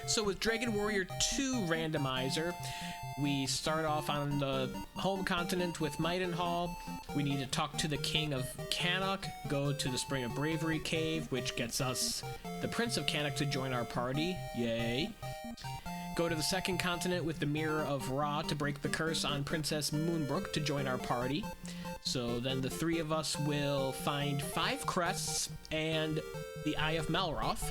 So with Dragon Warrior 2 Randomizer, we start off on the home continent with Maidenhall. We need to talk to the King of Cannock, go to the Spring of Bravery Cave, which gets us the Prince of Cannock to join our party. Yay. Go to the second continent with the Mirror of Ra to break the curse on Princess Moonbrooke to join our party. So then the three of us will find 5 crests and the Eye of Malroth.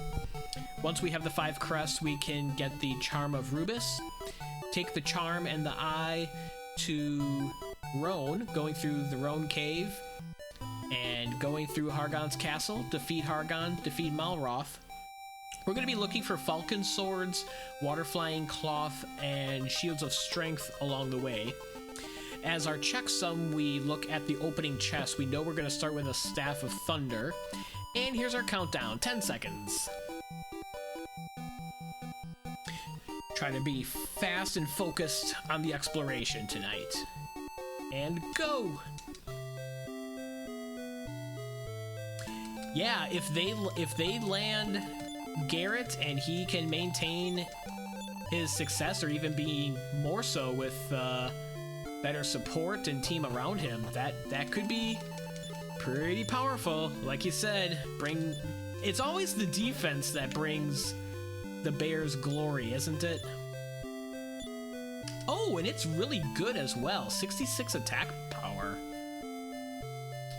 Once we have the 5 crests, we can get the Charm of Rubiss, take the Charm and the Eye to Rhone, going through the Rhone cave, and going through Hargon's castle, defeat Hargon, defeat Malroth. We're going to be looking for falcon swords, water flying cloth, and shields of strength along the way. As our checksum, we look at the opening chest. We know we're going to start with a Staff of Thunder. And here's our countdown, 10 seconds. Try to be fast and focused on the exploration tonight. And go! Yeah, if they land Garrett and he can maintain his success, or even being more so with better support and team around him, that could be pretty powerful. Like you said, it's always the defense that brings the Bears glory, isn't it? Oh, and it's really good as well. 66 attack power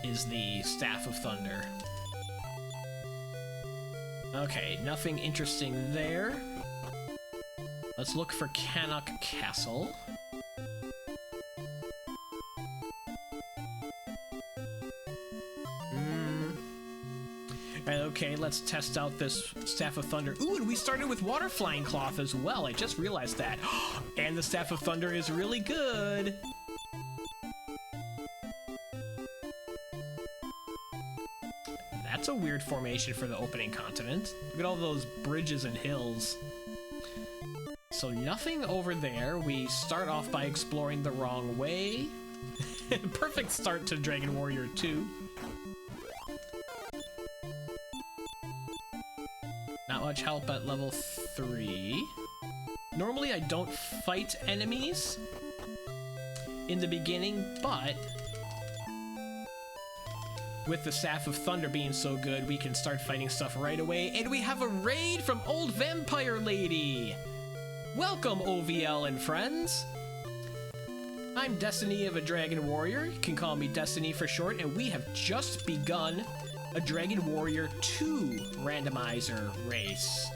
is the Staff of Thunder. Okay, nothing interesting there. Let's look for Cannock Castle. Okay, let's test out this Staff of Thunder. Ooh, and we started with Water Flying Cloth as well. I just realized that. And the Staff of Thunder is really good. That's a weird formation for the opening continent. Look at all those bridges and hills. So nothing over there. We start off by exploring the wrong way. Perfect start to Dragon Warrior 2. Not much help at level 3. Normally I don't fight enemies in the beginning, but with the Staff of Thunder being so good, we can start fighting stuff right away. And we have a raid from Old Vampire Lady! Welcome, OVL and friends! I'm DestinyofaDragonWarrior. You can call me Destiny for short, and we have just begun a Dragon Warrior 2 randomizer race.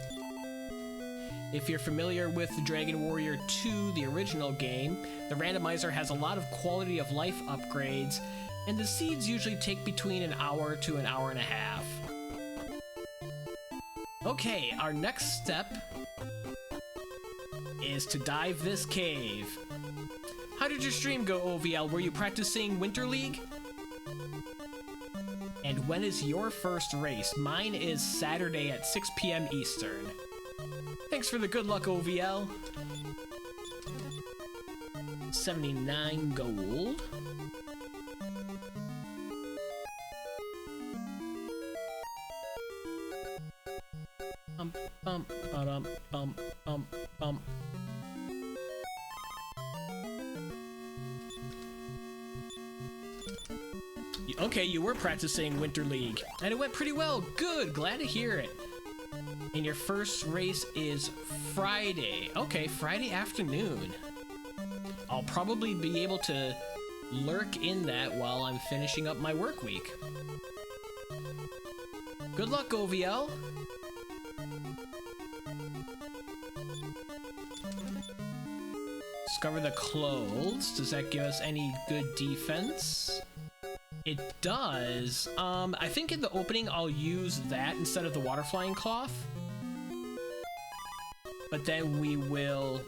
If you're familiar with Dragon Warrior 2, the original game, the randomizer has a lot of quality of life upgrades, and the seeds usually take between an hour to an hour and a half. Okay, our next step is to dive this cave. How did your stream go, OVL? Were you practicing Winter League? And when is your first race? Mine is Saturday at 6 p.m. Eastern. Thanks for the good luck, OVL. 79 gold. Okay, you were practicing Winter League, and it went pretty well. Good, glad to hear it. And your first race is Friday. Okay, Friday afternoon. I'll probably be able to lurk in that while I'm finishing up my work week. Good luck, OVL. Discover the clothes. Does that give us any good defense? It does. I think in the opening I'll use that instead of the water flying cloth. But then we will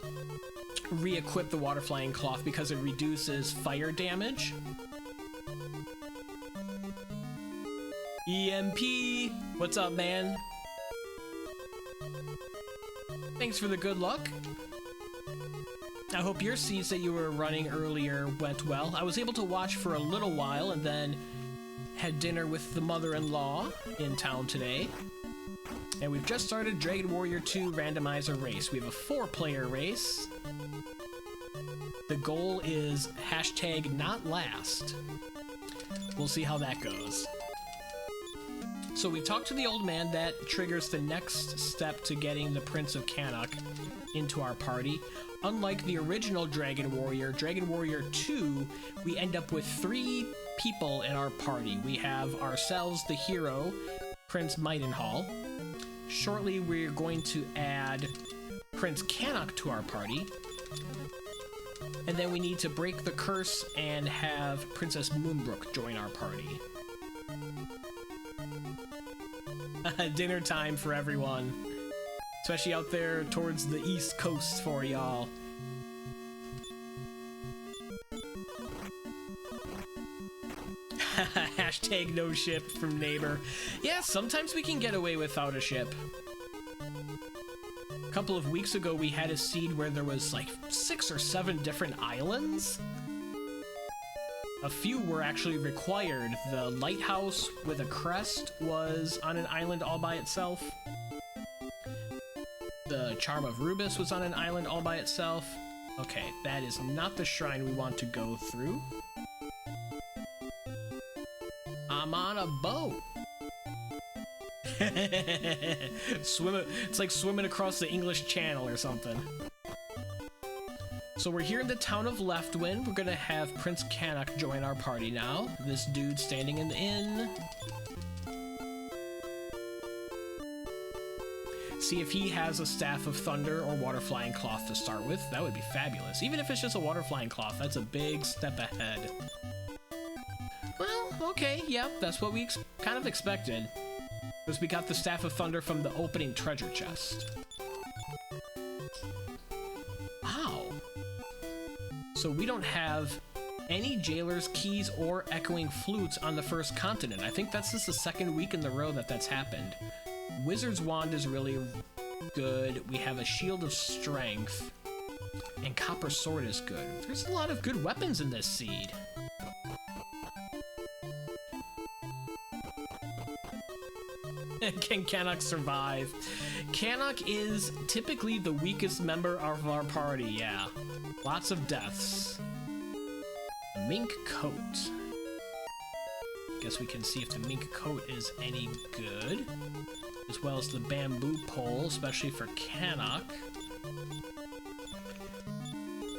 re-equip the water flying cloth because it reduces fire damage. EMP! What's up, man? Thanks for the good luck. I hope your seeds that you were running earlier went well. I was able to watch for a little while and then had dinner with the mother-in-law in town today. And we've just started Dragon Warrior 2 Randomizer race. We have a 4-player race. The goal is #NotLast. We'll see how that goes. So we talked to the old man. That triggers the next step to getting the Prince of Cannock into our party. Unlike the original Dragon Warrior 2, we end up with 3 people in our party. We have ourselves, the hero, Prince Maidenhall. Shortly, we're going to add Prince Cannock to our party. And then we need to break the curse and have Princess Moonbrooke join our party. Dinner time for everyone. Especially out there towards the East Coast for y'all. #no ship from neighbor. Yeah, sometimes we can get away without a ship. A couple of weeks ago, we had a seed where there was like 6 or 7 different islands. A few were actually required. The lighthouse with a crest was on an island all by itself. The Charm of Rubiss was on an island all by itself. Okay, that is not the shrine we want to go through. I'm on a boat. It's like swimming across the English Channel or something. So we're here in the town of Leftwind. We're gonna have Prince Cannock join our party now. This dude standing in the inn. See if he has a Staff of Thunder or Water Flying Cloth to start with. That would be fabulous. Even if it's just a Water Flying Cloth, that's a big step ahead. Well, okay, yeah, that's what we kind of expected. Because we got the Staff of Thunder from the opening treasure chest. Wow. So we don't have any Jailer's Keys or Echoing Flutes on the first continent. I think that's just the 2nd week in the row that that's happened. Wizard's Wand is really good. We have a Shield of Strength. And Copper Sword is good. There's a lot of good weapons in this seed. Can Cannock survive? Cannock is typically the weakest member of our party, yeah. Lots of deaths. Mink coat. Guess we can see if the mink coat is any good. As well as the bamboo pole, especially for Cannock.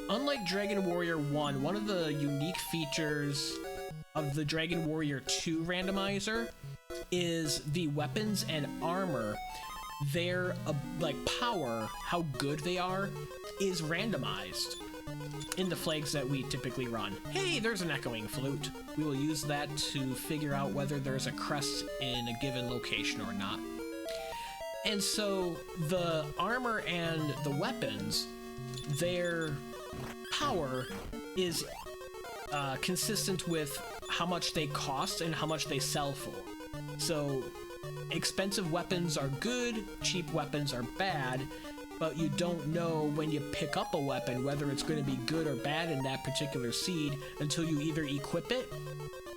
Unlike Dragon Warrior 1, one of the unique features of the Dragon Warrior 2 randomizer is the weapons and armor. Their like power, how good they are, is randomized in the flags that we typically run. Hey, there's an echoing flute. We will use that to figure out whether there's a crest in a given location or not. And so the armor and the weapons, their power is consistent with how much they cost and how much they sell for. So expensive weapons are good, cheap weapons are bad, but you don't know when you pick up a weapon whether it's going to be good or bad in that particular seed until you either equip it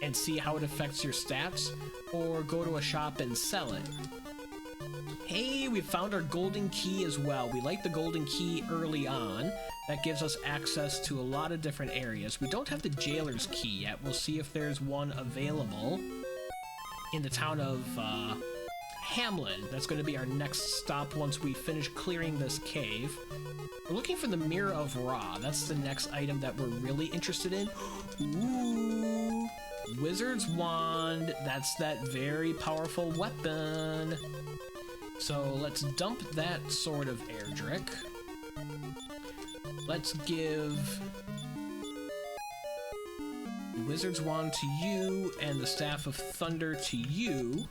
and see how it affects your stats, or go to a shop and sell it. Hey, we found our golden key as well. We like the golden key early on. That gives us access to a lot of different areas. We don't have the Jailer's Key yet. We'll see if there's one available in the town of Hamlin. That's going to be our next stop once we finish clearing this cave. We're looking for the Mirror of Ra. That's the next item that we're really interested in. Ooh, Wizard's Wand. That's that very powerful weapon. So let's dump that Sword of Erdrick. Let's give the Wizard's Wand to you and the Staff of Thunder to you.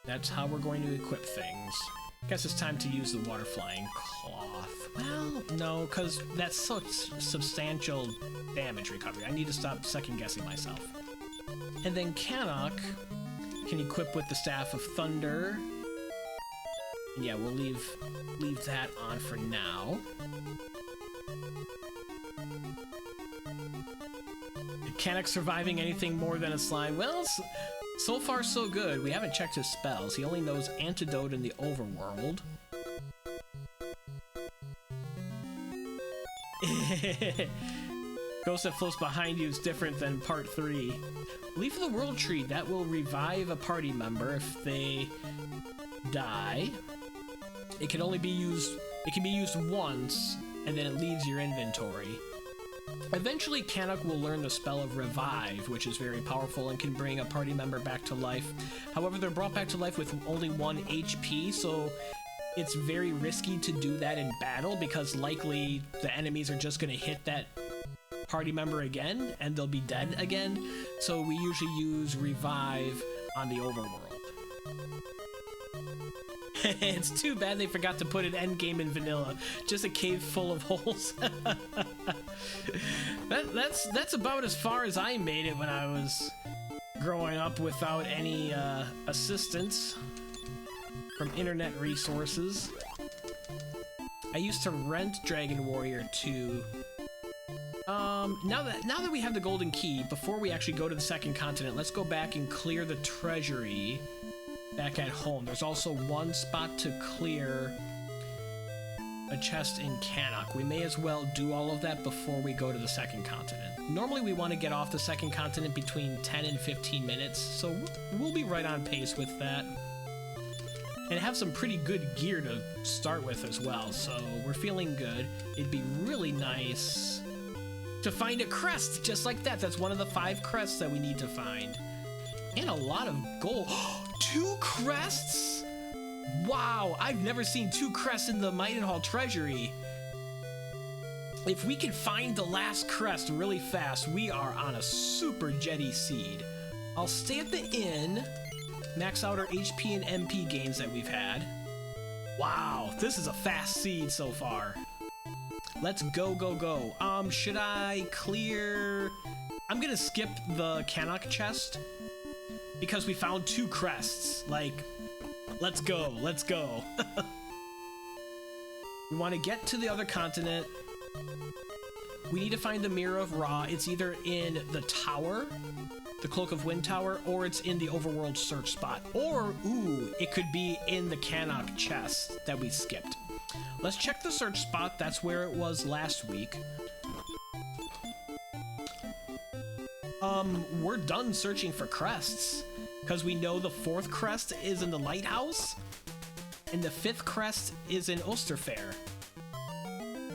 That's how we're going to equip things. Guess it's time to use the Water Flying Cloth. Well, no, because that's such substantial damage recovery. I need to stop second-guessing myself. And then Cannock can equip with the Staff of Thunder. And yeah, we'll leave that on for now. Cannock surviving anything more than a slime? Well, So far, so good. We haven't checked his spells. He only knows Antidote in the Overworld. Ghost that floats behind you is different than part 3. Leaf of the World Tree, that will revive a party member if they die. It can only be used, it can be used once, and then it leaves your inventory. Eventually, Cannock will learn the spell of Revive, which is very powerful and can bring a party member back to life. However, they're brought back to life with only 1 HP, so it's very risky to do that in battle because likely the enemies are just going to hit that party member again and they'll be dead again. So we usually use Revive on the Overworld. It's too bad they forgot to put an endgame in vanilla. Just a cave full of holes. That's about as far as I made it when I was growing up without any assistance from internet resources. I used to rent Dragon Warrior 2. Now that we have the golden key, before we actually go to the second continent, let's go back and clear the treasury back at home. There's also 1 spot to clear a chest in Cannock. We may as well do all of that before we go to the second continent. Normally we want to get off the second continent between 10 and 15 minutes, so we'll be right on pace with that. And have some pretty good gear to start with as well, so we're feeling good. It'd be really nice to find a crest just like that. That's one of the 5 crests that we need to find. And a lot of gold. 2 crests? Wow, I've never seen 2 crests in the Mightenhall treasury. If we can find the last crest really fast, we are on a super jetty seed. I'll stay at the inn, max out our HP and MP gains that we've had. Wow, this is a fast seed so far. Let's go, go, go. Should I clear... I'm gonna skip the Cannock chest because we found 2 crests. Like, let's go, let's go. We want to get to the other continent. We need to find the Mirror of Ra. It's either in the tower, the Cloak of Wind Tower, or it's in the Overworld search spot. Or, ooh, it could be in the Cannock chest that we skipped. Let's check the search spot. That's where it was last week. We're done searching for crests because we know the 4th crest is in the lighthouse and the 5th crest is in Osterfair.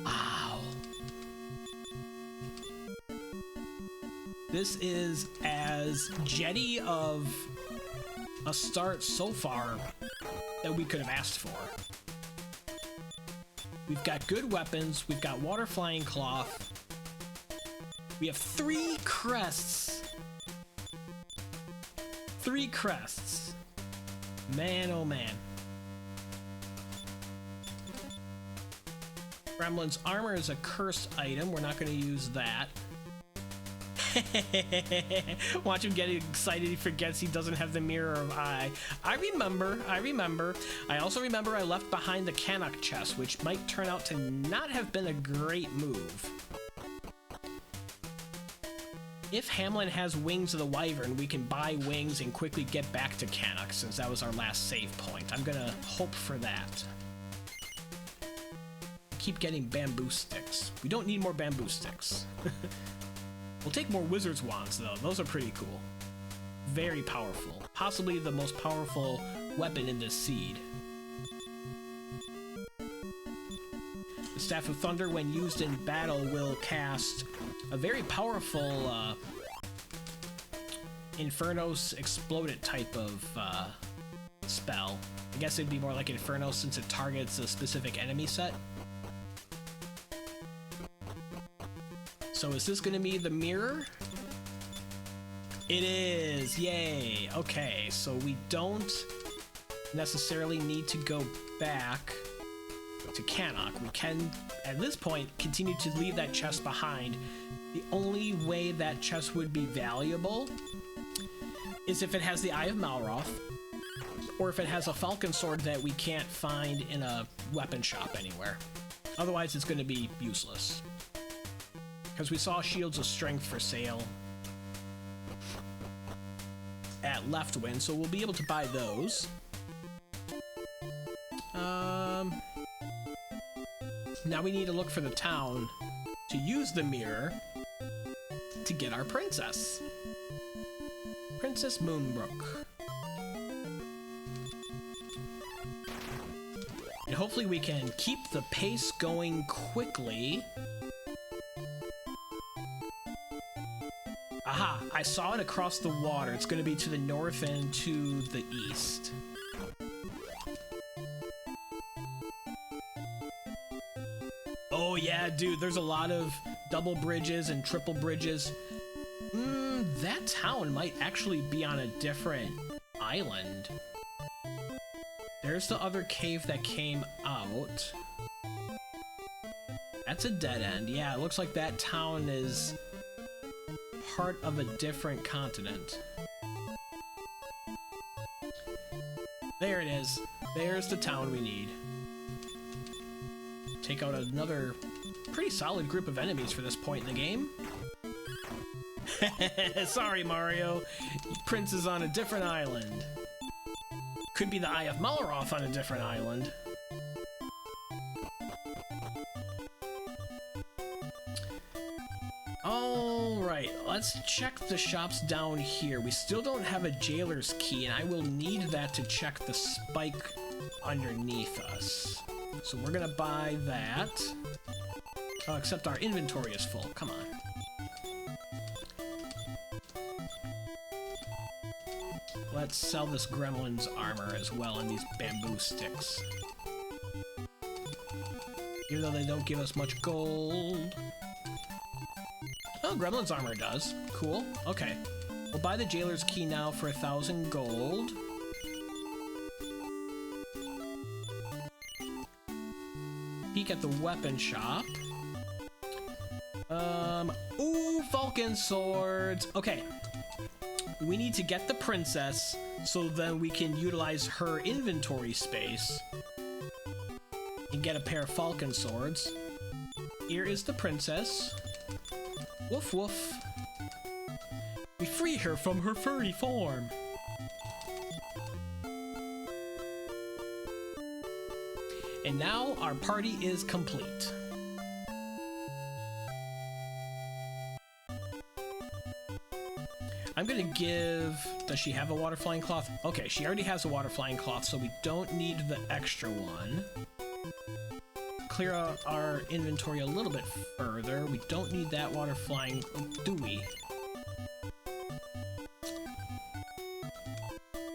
Wow. This is as jetty of a start so far that we could have asked for. We've got good weapons, we've got water flying cloth, we have 3 crests. 3 crests. Man, oh man. Gremlin's armor is a cursed item. We're not going to use that. Watch him get excited. He forgets he doesn't have the Mirror of Eye. I remember. I also remember I left behind the Cannock chest, which might turn out to not have been a great move. If Hamlin has Wings of the Wyvern, we can buy wings and quickly get back to Cannock, since that was our last save point. I'm gonna hope for that. Keep getting bamboo sticks. We don't need more bamboo sticks. We'll take more wizard's wands, though. Those are pretty cool. Very powerful. Possibly the most powerful weapon in this seed. The Staff of Thunder, when used in battle, will cast a very powerful Infernos Exploded type of spell. I guess it'd be more like Inferno since it targets a specific enemy set. So is this going to be the mirror? It is! Yay! Okay, so we don't necessarily need to go back to Cannock. We can, at this point, continue to leave that chest behind. The only way that chest would be valuable is if it has the Eye of Malroth, or if it has a falcon sword that we can't find in a weapon shop anywhere. Otherwise, it's going to be useless. Because we saw Shields of Strength for sale at that left win, so we'll be able to buy those. Now we need to look for the town to use the mirror to get our princess. Princess Moonbrooke. And hopefully we can keep the pace going quickly. Aha! I saw it across the water. It's going to be to the north and to the east. Oh yeah, dude, there's a lot of double bridges and triple bridges. That town might actually be on a different island. There's the other cave that came out. That's a dead end. Yeah, it looks like that town is part of a different continent. There it is. There's the town we need. Take out another pretty solid group of enemies for this point in the game. Sorry, Mario. Prince is on a different island. Could be the Eye of Malroth on a different island. Alright, let's check the shops down here. We still don't have a jailer's key, and I will need that to check the spike underneath us. So we're gonna buy that. Oh, except our inventory is full. Come on. Let's sell this gremlin's armor as well and these bamboo sticks. Even though they don't give us much gold. Oh, gremlin's armor does. Cool. Okay. We'll buy the jailer's key now for 1,000 gold. Peek at the weapon shop. Ooh, falcon swords. Okay. We need to get the princess so then we can utilize her inventory space and get a pair of falcon swords. Here is the princess. Woof woof. We free her from her furry form. And now our party is complete. I'm gonna give... Does she have a water flying cloth? Okay, she already has a water flying cloth, so we don't need the extra one. Clear out our inventory a little bit further. We don't need that water flying... Do we?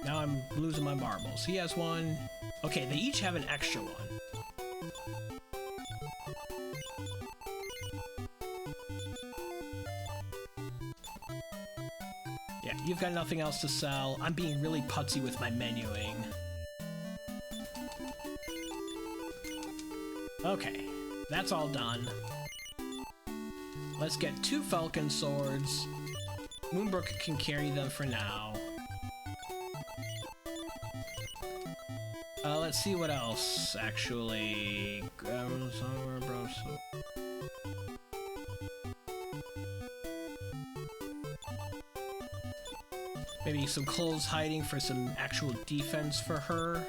Now I'm losing my marbles. He has one. Okay, they each have an extra one. Yeah, you've got nothing else to sell. I'm being really putsy with my menuing. Okay, that's all done. Let's get 2 falcon swords. Moonbrooke can carry them for now. Let's see what else, actually. Maybe some clothes hiding for some actual defense for her.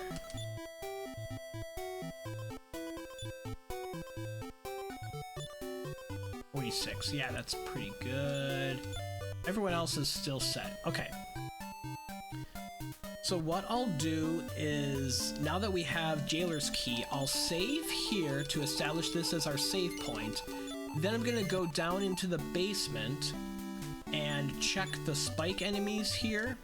$46. Yeah, that's pretty good. Everyone else is still set. Okay. So what I'll do is, now that we have Jailer's Key, I'll save here to establish this as our save point. Then I'm gonna go down into the basement and check the spike enemies here.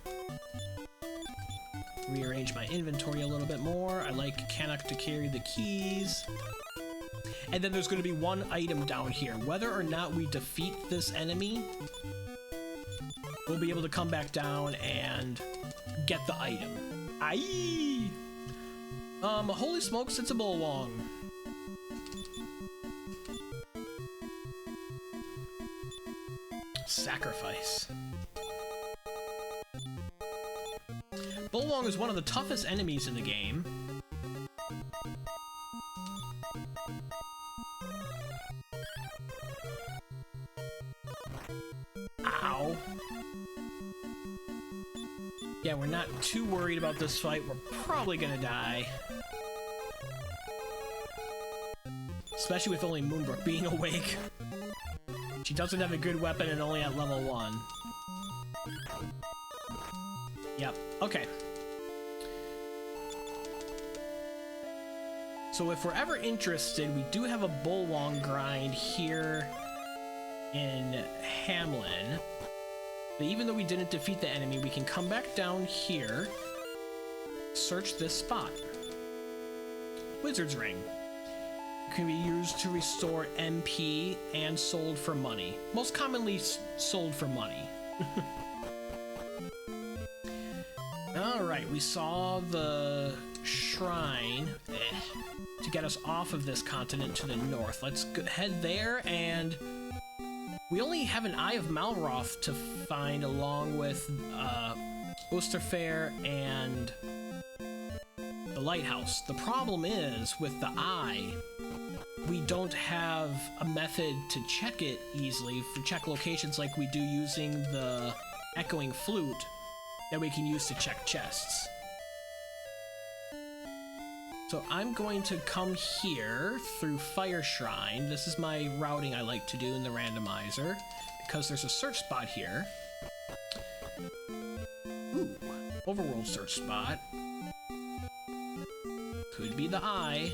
Rearrange my inventory a little bit more. I like Cannock to carry the keys. And then there's gonna be one item down here. Whether or not we defeat this enemy, we'll be able to come back down and get the item. Aye! Holy smokes, it's a bullwong. Sacrifice. Bullwong is one of the toughest enemies in the game. Ow. Yeah, we're not too worried about this fight. We're probably gonna die. Especially with only Moonbrooke being awake. She doesn't have a good weapon and only at level 1. Yep, okay. So if we're ever interested, we do have a Bullwong grind here in Hamlin. But even though we didn't defeat the enemy, we can come back down here, search this spot. Wizard's Ring. It can be used to restore MP and sold for money. Most commonly sold for money. Alright, we saw the shrine to get us off of this continent to the north. Let's head there, and we only have an Eye of Malroth to find along with Osterfair and the lighthouse. The problem is, with the eye, we don't have a method to check it easily, for check locations like we do using the echoing flute that we can use to check chests. So I'm going to come here through Fire Shrine. This is my routing I like to do in the randomizer, because there's a search spot here. Ooh, overworld search spot. Could be the eye.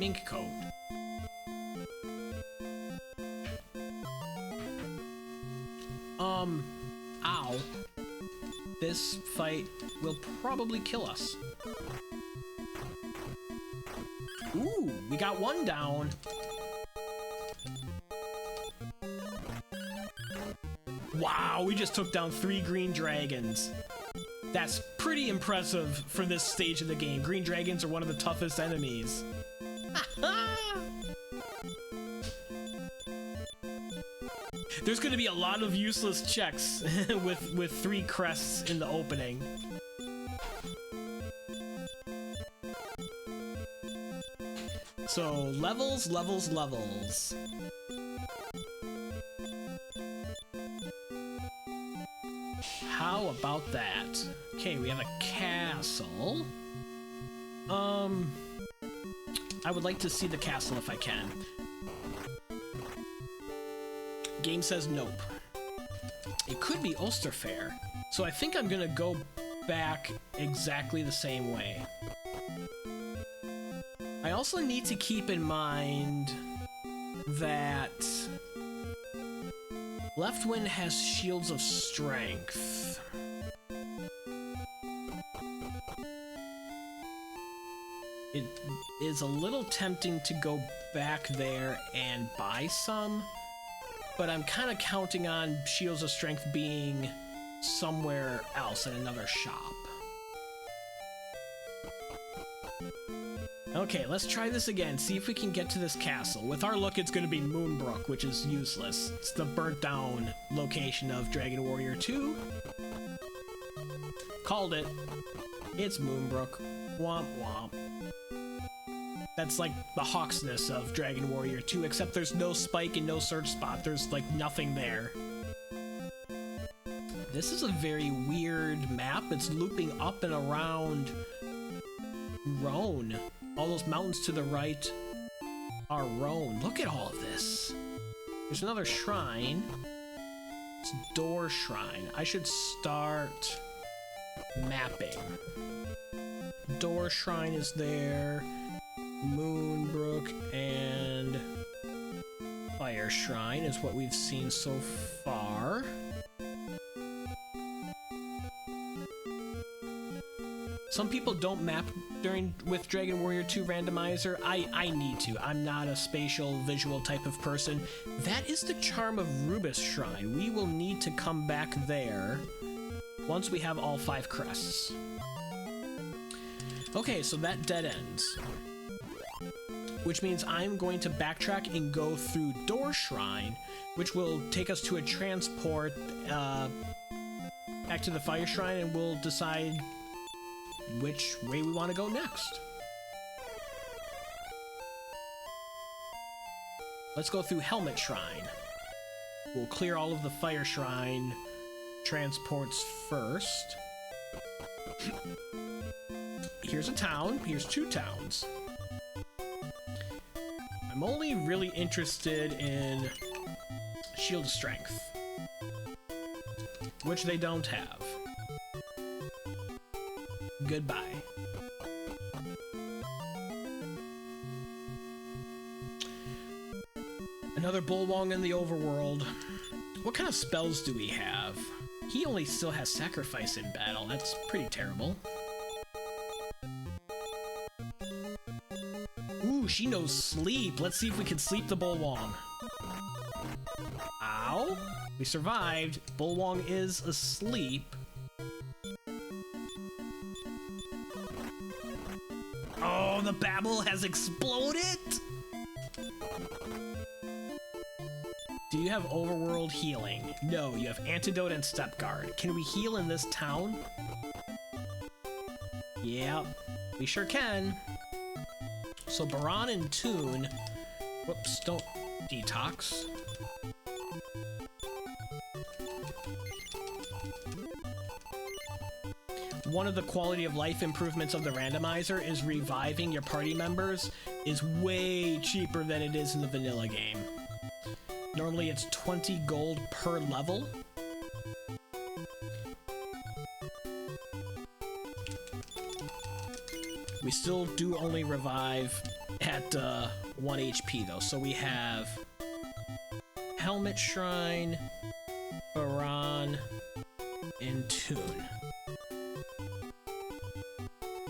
Mink coat. Ow. This fight will probably kill us. Ooh, we got one down. Wow, we just took down 3 green dragons. That's pretty impressive for this stage of the game. Green dragons are one of the toughest enemies. There's going to be a lot of useless checks with 3 crests in the opening. So, levels, levels, levels. How about that? Okay, we have a castle. I would like to see the castle if I can. Game says nope. It could be Osterfair, so I think I'm gonna go back exactly the same way. I also need to keep in mind that Leftwind has Shields of Strength. It is a little tempting to go back there and buy some, but I'm kind of counting on Shields of Strength being somewhere else in another shop. Okay, let's try this again, see if we can get to this castle. With our luck, it's going to be Moonbrooke, which is useless. It's the burnt-down location of Dragon Warrior 2. Called it. It's Moonbrooke. Womp womp. That's like the Hawksness of Dragon Warrior 2, except there's no spike and no search spot. There's like nothing there. This is a very weird map. It's looping up and around Rhone. All those mountains to the right are Rhone. Look at all of this. There's another shrine. It's Door Shrine. I should start mapping. Door Shrine is there. Moonbrooke and Fire Shrine is what we've seen so far. Some people don't map with Dragon Warrior 2 Randomizer. I need to. I'm not a spatial visual type of person. That is the Charm of Rubiss Shrine. We will need to come back there once we have all 5 crests. Okay, so that dead ends. Which means I'm going to backtrack and go through Door Shrine, which will take us to a transport back to the Fire Shrine, and we'll decide which way we want to go next. Let's go through Helmet Shrine. We'll clear all of the Fire Shrine transports first. Here's a town. Here's 2 towns. I'm only really interested in Shield of Strength, which they don't have. Goodbye. Another Bullwong in the overworld. What kind of spells do we have? He only still has Sacrifice in battle. That's pretty terrible. Ooh, she knows Sleep. Let's see if we can sleep the Bullwong. Ow. We survived. Bullwong is asleep. Oh, the Babel has exploded! Do you have overworld healing? No, you have Antidote and Step Guard. Can we heal in this town? Yeah, we sure can. So Baron and Toon... Whoops, don't detox. One of the quality of life improvements of the randomizer is reviving your party members is way cheaper than it is in the vanilla game. Normally it's 20 gold per level. We still do only revive at 1 HP though, so we have Helmet Shrine, Baron, and Toon.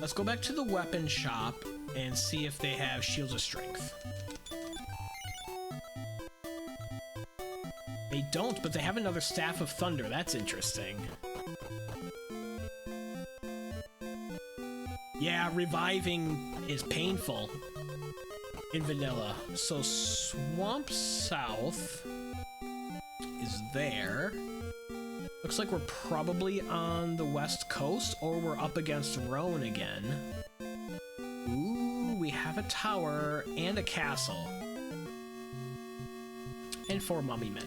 Let's go back to the weapon shop and see if they have Shields of Strength. They don't, but they have another Staff of Thunder. That's interesting. Yeah, reviving is painful in vanilla. So Swamp South is there. Looks like we're probably on the west coast, or we're up against Rhone again. Ooh, we have a tower and a castle. And 4 mummy men.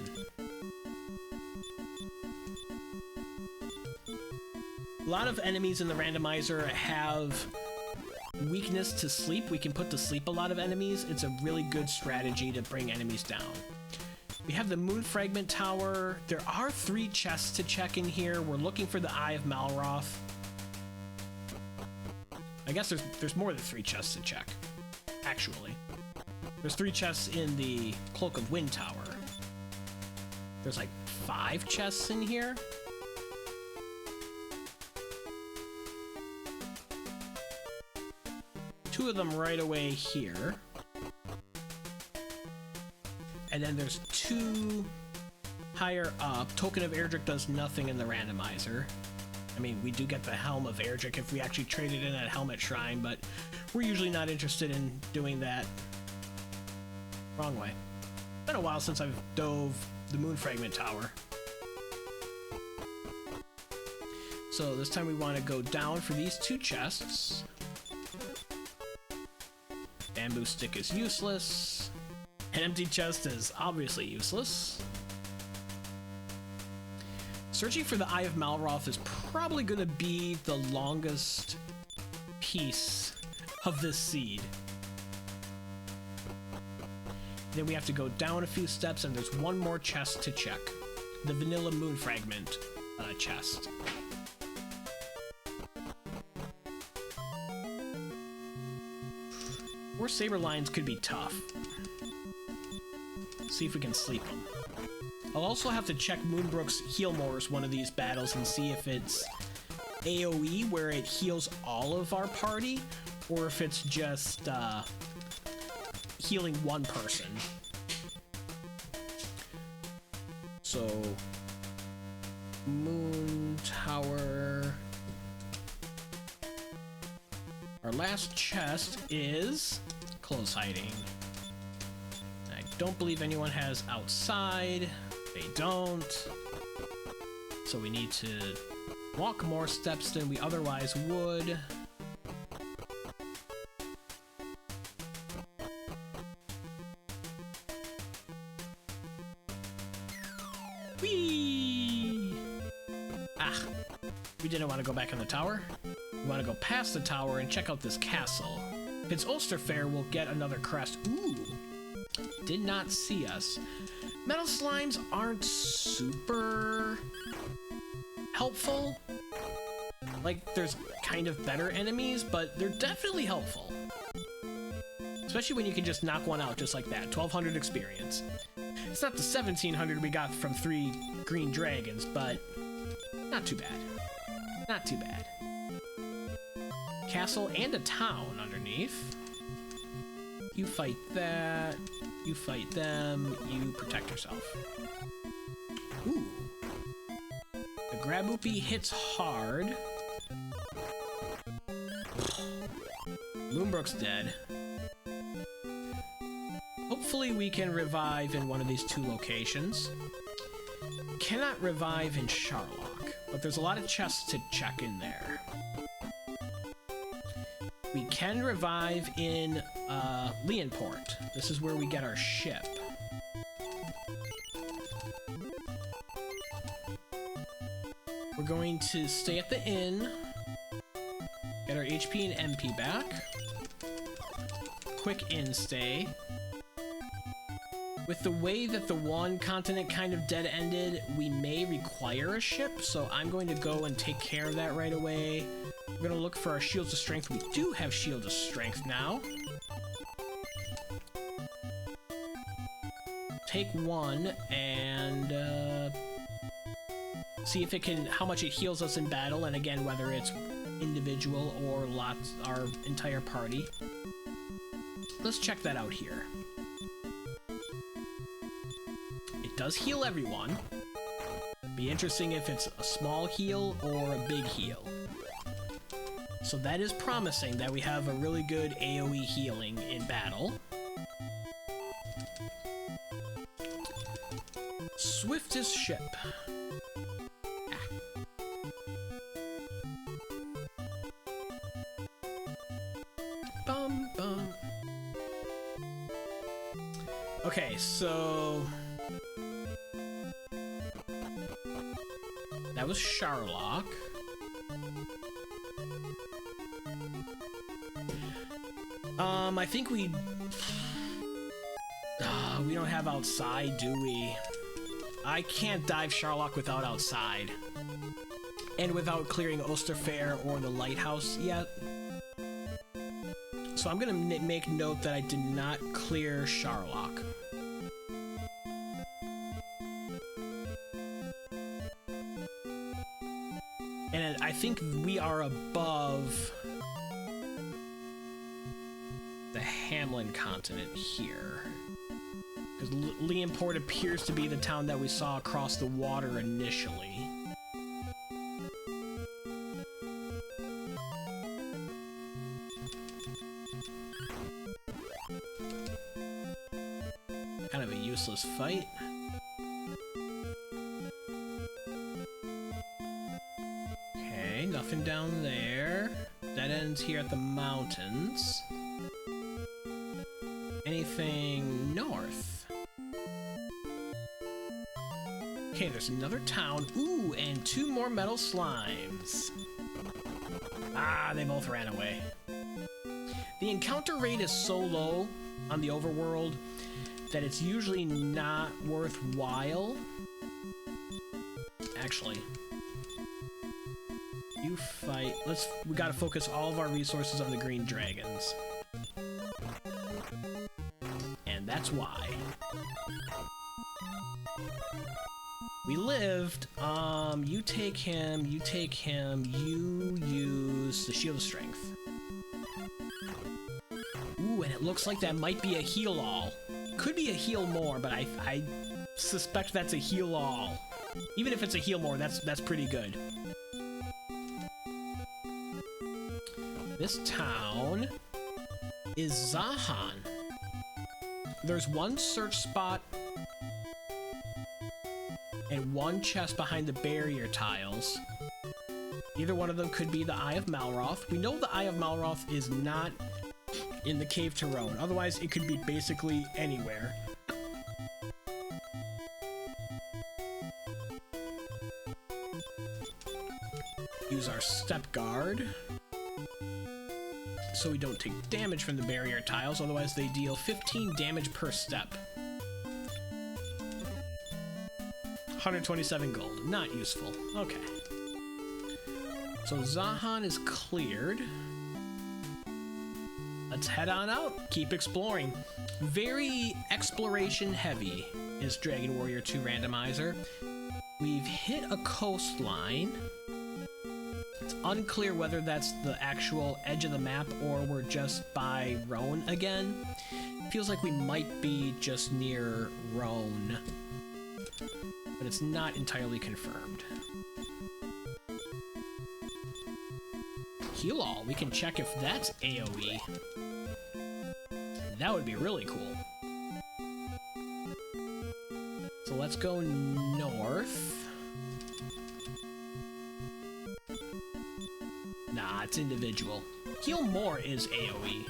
A lot of enemies in the randomizer have weakness to sleep. We can put to sleep a lot of enemies. It's a really good strategy to bring enemies down. We have the Moon Fragment Tower. There are 3 chests to check in here. We're looking for the Eye of Malroth. I guess there's more than 3 chests to check, actually. There's 3 chests in the Cloak of Wind Tower. There's like 5 chests in here. Two of them right away here. And then there's 2 higher up. Token of Erdrick does nothing in the randomizer. I mean, we do get the Helm of Erdrick if we actually trade it in at Helmet Shrine, but we're usually not interested in doing that. Wrong way. It's been a while since I've dove the Moon Fragment Tower. So this time we want to go down for these 2 chests. Bamboo Stick is useless. An empty chest is obviously useless. Searching for the Eye of Malroth is probably going to be the longest piece of this seed. Then we have to go down a few steps, and there's 1 more chest to check. The Vanilla Moon Fragment chest. Or Saber Lions could be tough. See if we can sleep them. I'll also have to check Moonbrooke's Heal Mores one of these battles and see if it's AoE, where it heals all of our party, or if it's just healing 1 person. So, Moon Tower. Our last chest is close hiding. I don't believe anyone has outside. They don't. So we need to walk more steps than we otherwise would. Whee! Ah. We didn't want to go back in the tower. We want to go past the tower and check out this castle. If it's Ulsterfair, we'll get another crest. Ooh. Did not see us. Metal slimes aren't super helpful. Like, there's kind of better enemies, but they're definitely helpful. Especially when you can just knock one out just like that. 1200 experience. It's not the 1700 we got from 3 green dragons, but not too bad. Not too bad. Castle and a town underneath. You fight that. You fight them. You protect yourself. Ooh. The Graboopy hits hard. Moonbrooke's dead. Hopefully we can revive in one of these 2 locations. Cannot revive in Charlock, but there's a lot of chests to check in there. We can revive in Leonport. This is where we get our ship. We're going to stay at the inn, get our HP and MP back. Quick inn stay. With the way that the one continent kind of dead-ended, we may require a ship, so I'm going to go and take care of that right away. We're going to look for our Shields of Strength. We do have Shields of Strength now. Take one and see if it can, how much it heals us in battle, and again, whether it's individual or lots, our entire party. Let's check that out here. It does heal everyone. Be interesting if it's a small heal or a big heal. So that is promising that we have a really good AoE healing in battle. Swiftest ship. Bum bum. Okay, so that was Charlock. I think we don't have outside, do we? I can't dive Charlock without outside. And without clearing Ulsterfair or the lighthouse yet. So I'm gonna make note that I did not clear Charlock. And I think we are above the Hamlin continent here. Because Leonport appears to be the town that we saw across the water initially. Kind of a useless fight. Okay, nothing down there. That ends here at the mountains. Anything north? Okay, there's another town. Ooh, and 2 more metal slimes. Ah, they both ran away. The encounter rate is so low on the overworld that it's usually not worthwhile. Actually, you fight. We gotta focus all of our resources on the green dragons. And that's why. We lived. You take him, you use the Shield of Strength. Ooh, and it looks like that might be a heal all. Could be a heal more, but I suspect that's a heal all. Even if it's a heal more, that's pretty good. This town is Zahan. There's 1 search spot and 1 chest behind the barrier tiles. Either one of them could be the Eye of Malroth. We know the Eye of Malroth is not in the cave to Rhone. Otherwise, it could be basically anywhere. You use our step guard, so we don't take damage from the barrier tiles, otherwise they deal 15 damage per step. 127 gold, not useful. Okay. So Zahan is cleared. Let's head on out, keep exploring. Very exploration heavy is Dragon Warrior 2 Randomizer. We've hit a coastline. It's unclear whether that's the actual edge of the map or we're just by Rhone again. Feels like we might be just near Rhone, but it's not entirely confirmed. Heal all, we can check if that's AoE. That would be really cool. So let's go north. Nah, it's individual. Heal more is AoE.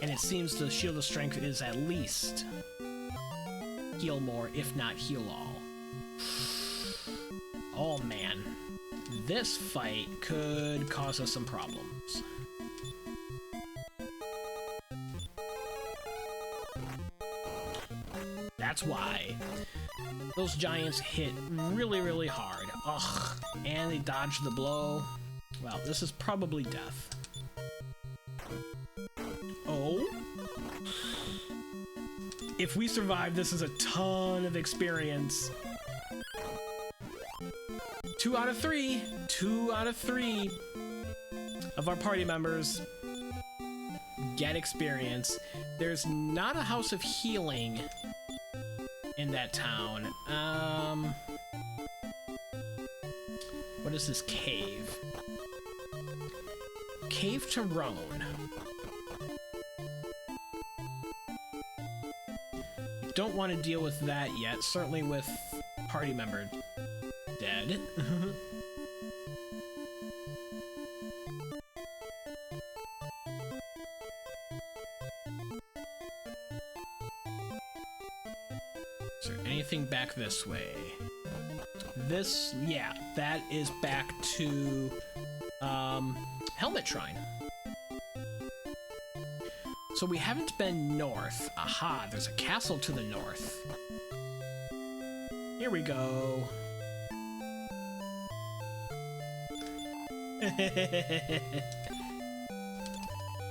And it seems the Shield of Strength is at least heal more, if not heal all. Oh man. This fight could cause us some problems. That's why. Those giants hit really, really hard. Ugh. And they dodged the blow. Well, this is probably death. Oh? If we survive, this is a ton of experience. 2 out of 3. 2 out of 3 of our party members get experience. There's not a house of healing in that town. What is this cave? Cave to Rhone. Don't want to deal with that yet, certainly with party member dead. Is there anything back this way? This, yeah, that is back to Helmet Shrine. So we haven't been north. Aha, there's a castle to the north. Here we go.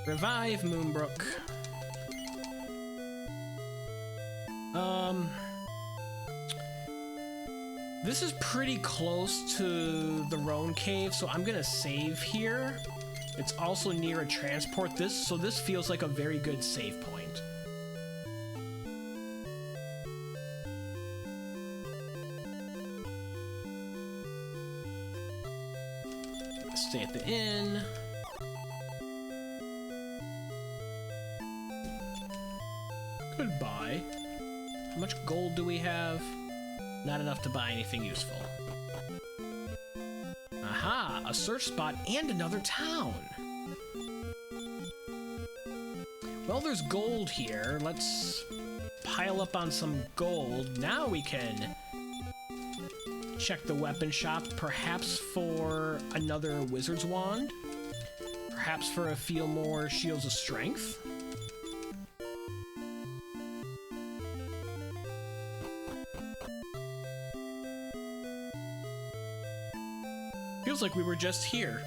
Revive Moonbrooke. This is pretty close to the Rhone cave, so I'm gonna save here. It's also near a transport, so this feels like a very good save point. Stay at the inn. Goodbye. How much gold do we have? Not enough to buy anything useful. Aha! A search spot and another town! Well, there's gold here. Let's pile up on some gold. Now we can check the weapon shop, perhaps for another wizard's wand. Perhaps for a few more shields of strength. Feels like we were just here.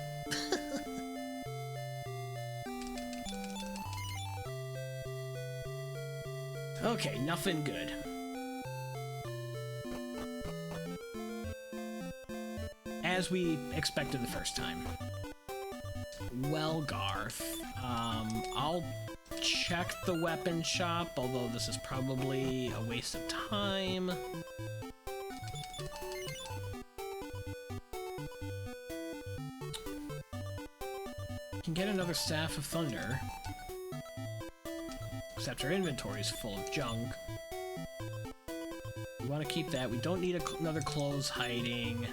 Okay, nothing good. As we expected the first time. Well, Garth, I'll check the weapon shop, although this is probably a waste of time. Can get another Staff of Thunder. Except our inventory is full of junk. We want to keep that. We don't need another clothes hiding.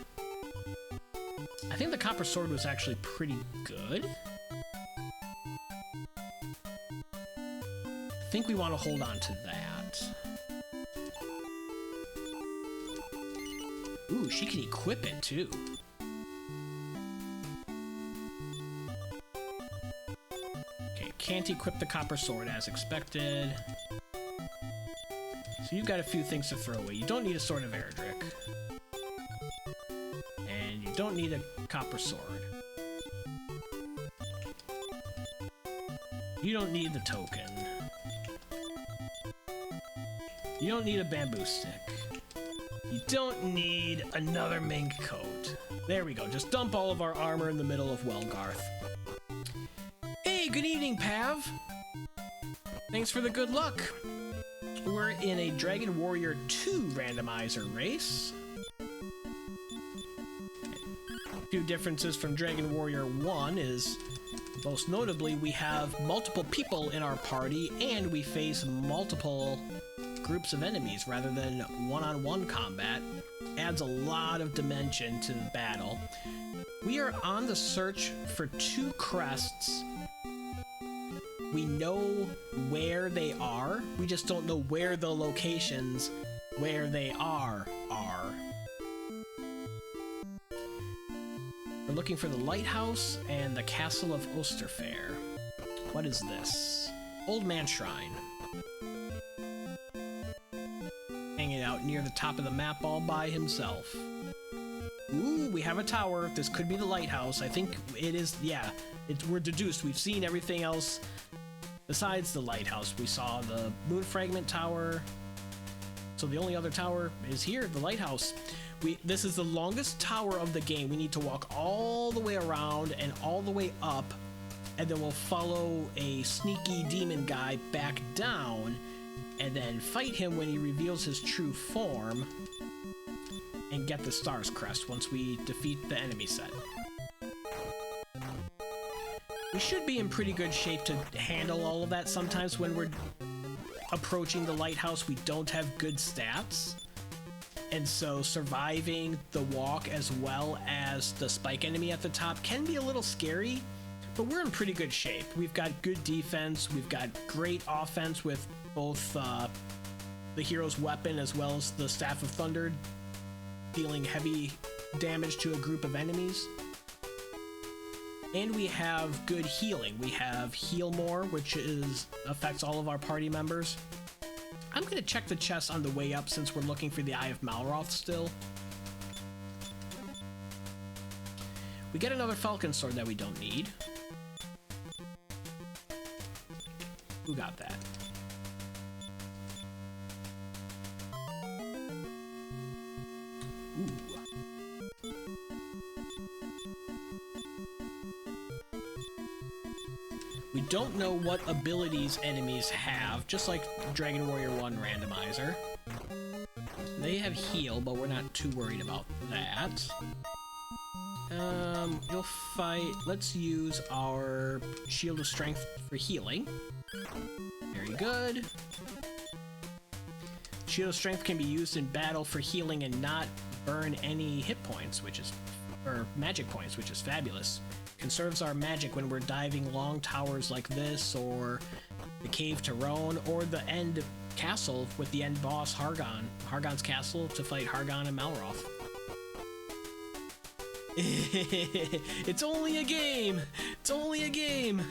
I think the copper sword was actually pretty good. I think we want to hold on to that. Ooh, she can equip it too. can't equip the copper sword as expected. So you've got a few things to throw away. You don't need a Sword of Erdrick. And you don't need a copper sword. You don't need the token. You don't need a bamboo stick. You don't need another mink coat. There we go. Just dump all of our armor in the middle of Welgarth. Hey, good evening, Pav. Thanks for the good luck. We're in a Dragon Warrior 2 randomizer race. A few differences from Dragon Warrior 1 is, most notably, we have multiple people in our party and we face multiple groups of enemies rather than one-on-one combat. Adds a lot of dimension to the battle. We are on the search for 2 crests. We know where they are, we just don't know where the locations where they are. We're looking for the lighthouse and the castle of Osterfair. What is this? Old Man Shrine. Hanging out near the top of the map all by himself. Ooh, we have a tower. This could be the lighthouse. I think it is, yeah. We're deduced. We've seen everything else besides the lighthouse. We saw the moon fragment tower. So the only other tower is here, the lighthouse. This is the longest tower of the game. We need to walk all the way around and all the way up, and then we'll follow a sneaky demon guy back down, and then fight him when he reveals his true form, and get the Star's Crest once we defeat the enemy set. We should be in pretty good shape to handle all of that. Sometimes when we're approaching the lighthouse, we don't have good stats. And so surviving the walk as well as the spike enemy at the top can be a little scary, but we're in pretty good shape. We've got good defense, we've got great offense with both the hero's weapon as well as the Staff of Thunder, dealing heavy damage to a group of enemies. And we have good healing. We have Heal More, which affects all of our party members. I'm going to check the chest on the way up since we're looking for the Eye of Malroth still. We get another Falcon Sword that we don't need. Who got that? Ooh. We don't know what abilities enemies have, just like Dragon Warrior 1 Randomizer. They have heal, but we're not too worried about that. You'll fight... Let's use our Shield of Strength for healing. Very good. Shield of Strength can be used in battle for healing and not burn any hit points, or magic points, which is fabulous. Conserves our magic when we're diving long towers like this, or the cave to Rhone, or the end castle with the end boss Hargon's castle to fight Hargon and Malroth. It's only a game! It's only a game!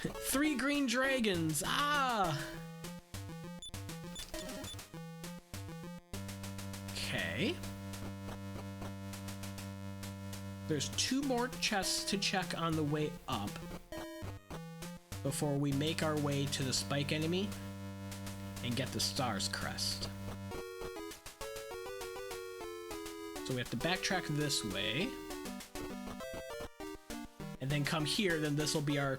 3 green dragons! Ah! Okay. There's 2 more chests to check on the way up before we make our way to the spike enemy and get the Star's Crest. So we have to backtrack this way and then come here, then this will be our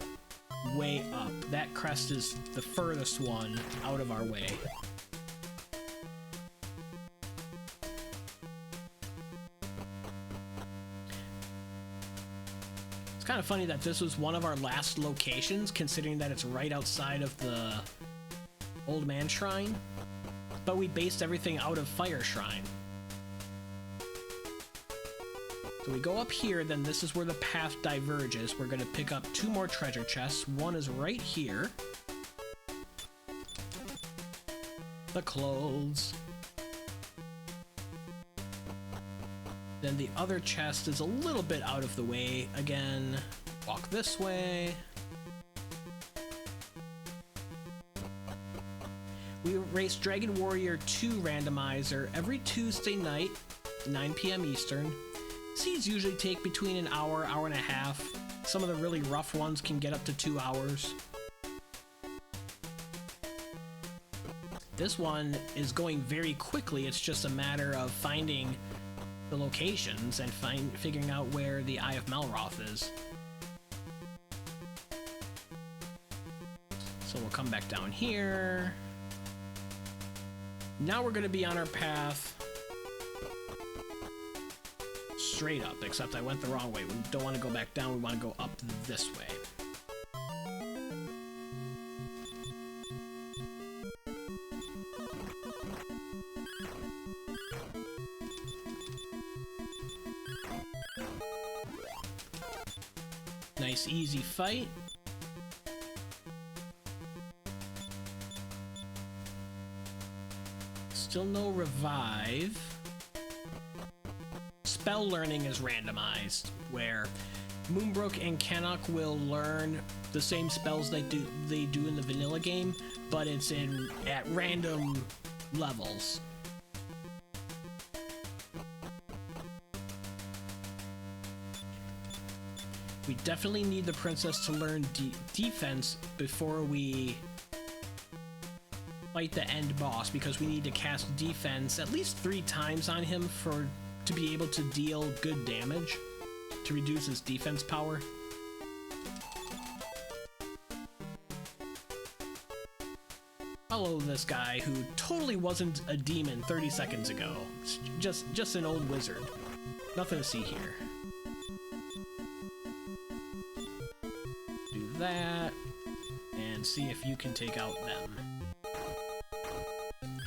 way up. That crest is the furthest one out of our way. It's kind of funny that this was one of our last locations, considering that it's right outside of the Old Man Shrine, but we based everything out of Fire Shrine. So we go up here, then this is where the path diverges. We're going to pick up 2 more treasure chests. One is right here. The clothes. Then the other chest is a little bit out of the way. Again, walk this way. We race Dragon Warrior 2 Randomizer every Tuesday night, 9 p.m. Eastern. Seeds usually take between an hour, hour and a half. Some of the really rough ones can get up to 2 hours. This one is going very quickly. It's just a matter of finding the locations and figuring out where the Eye of Malroth is. So we'll come back down here. Now we're going to be on our path straight up, except I went the wrong way. We don't want to go back down, we want to go up this way. Nice, easy fight. Still no revive. Spell learning is randomized, where Moonbrooke and Cannock will learn the same spells they do in the vanilla game, but it's at random levels. We definitely need the princess to learn defense before we fight the end boss, because we need to cast defense at least 3 times on him to be able to deal good damage, to reduce his defense power. Follow this guy who totally wasn't a demon 30 seconds ago. Just an old wizard. Nothing to see here. Do that, and see if you can take out them.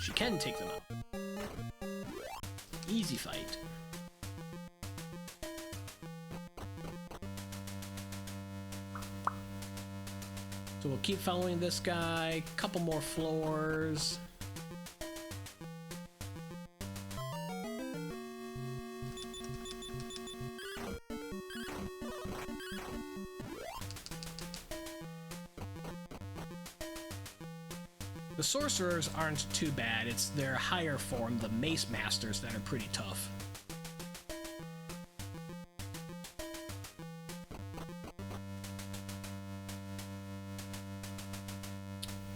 She can take them out. Easy fight. So we'll keep following this guy. Couple more floors. The sorcerers aren't too bad. It's their higher form, the mace masters, that are pretty tough.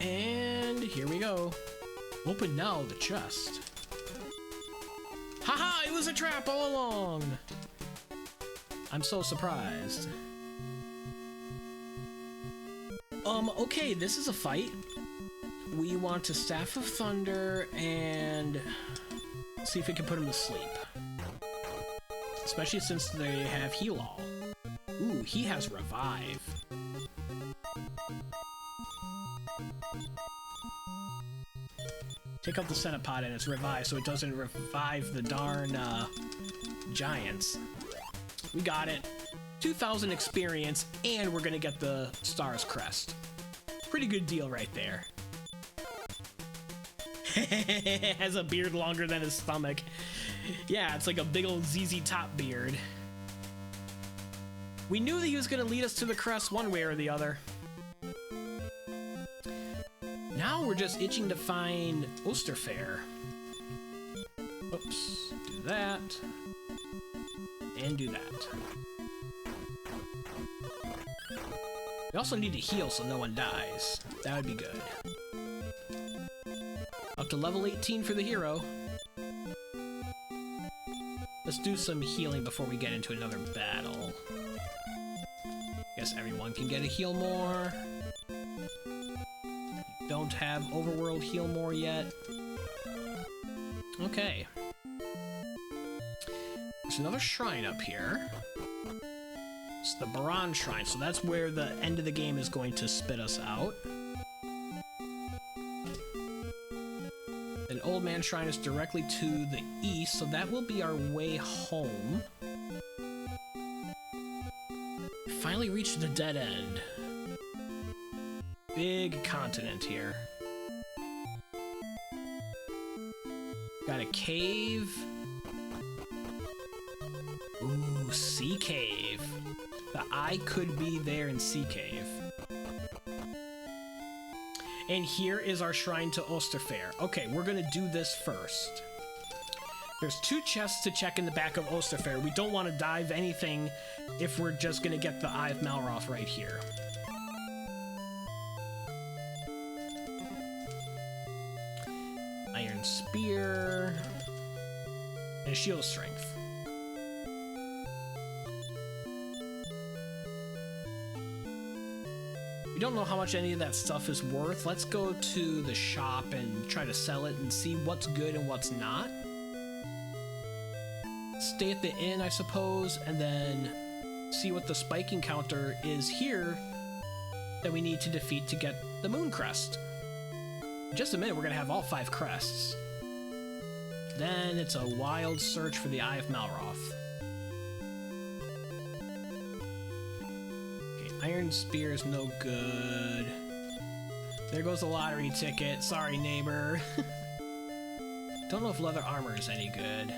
And here we go. Open now, the chest. Haha, it was a trap all along! I'm so surprised. Okay, this is a fight. We want to Staff of Thunder and see if we can put him to sleep. Especially since they have Heal All. Ooh, he has Revive. Take out the Centipod and it's Revive so it doesn't revive the darn giants. We got it. 2,000 experience and we're gonna get the Star's Crest. Pretty good deal right there. Has a beard longer than his stomach. Yeah, it's like a big old ZZ Top beard. We knew that he was going to lead us to the crest one way or the other. Now we're just itching to find Osterfair. Oops. Do that. And do that. We also need to heal so no one dies. That would be good. Up to level 18 for the hero. Let's do some healing before we get into another battle. Guess everyone can get a heal more. Don't have overworld heal more yet. Okay. There's another shrine up here. It's the Baron Shrine, so that's where the end of the game is going to spit us out. An Old Man Shrine is directly to the east, so that will be our way home. Finally reached the dead end. Big continent here. Got a cave. Ooh, Sea Cave. The eye could be there in Sea Cave. And here is our shrine to Osterfair. Okay, we're gonna do this first. There's 2 chests to check in the back of Osterfair. We don't want to dive anything if we're just gonna get the Eye of Malroth right here. Iron Spear. And a Shield of Strength. We don't know how much any of that stuff is worth. Let's go to the shop and try to sell it and see what's good and what's not. Stay at the inn, I suppose, and then see what the spiking counter is here that we need to defeat to get the moon crest. In just a minute, we're going to have all 5 crests. Then it's a wild search for the Eye of Malroth. Iron Spear is no good. There goes the lottery ticket. Sorry, neighbor. Don't know if leather armor is any good.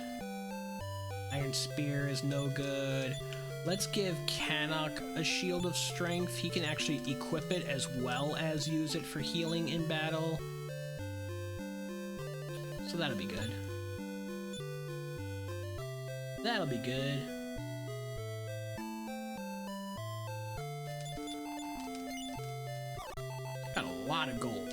Iron Spear is no good. Let's give Cannock a Shield of Strength. He can actually equip it as well as use it for healing in battle. So that'll be good. That'll be good. Got a lot of gold.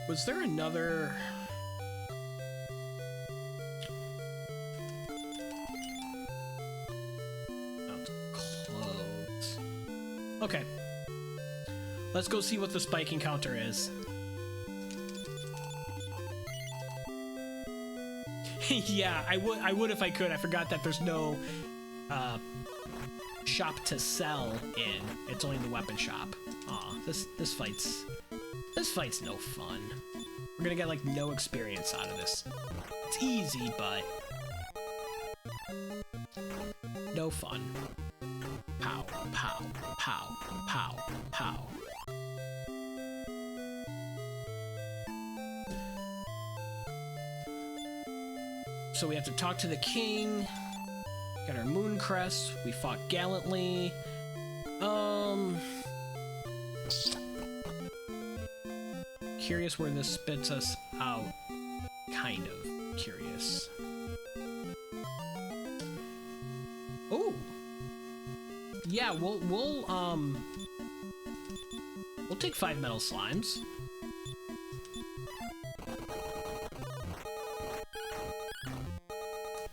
Was there another... Clothes. Okay. Let's go see what the spiking counter is. Yeah, I would if I could. I forgot that there's no shop to sell in. It's only the weapon shop. Aw, this fight's no fun. We're gonna get like no experience out of this. It's easy, but no fun. Pow, pow, pow, pow, pow. So we have to talk to the king, get our moon crest, we fought gallantly. Curious where this spits us out. Kind of curious. Oh! Yeah, we'll take 5 metal slimes.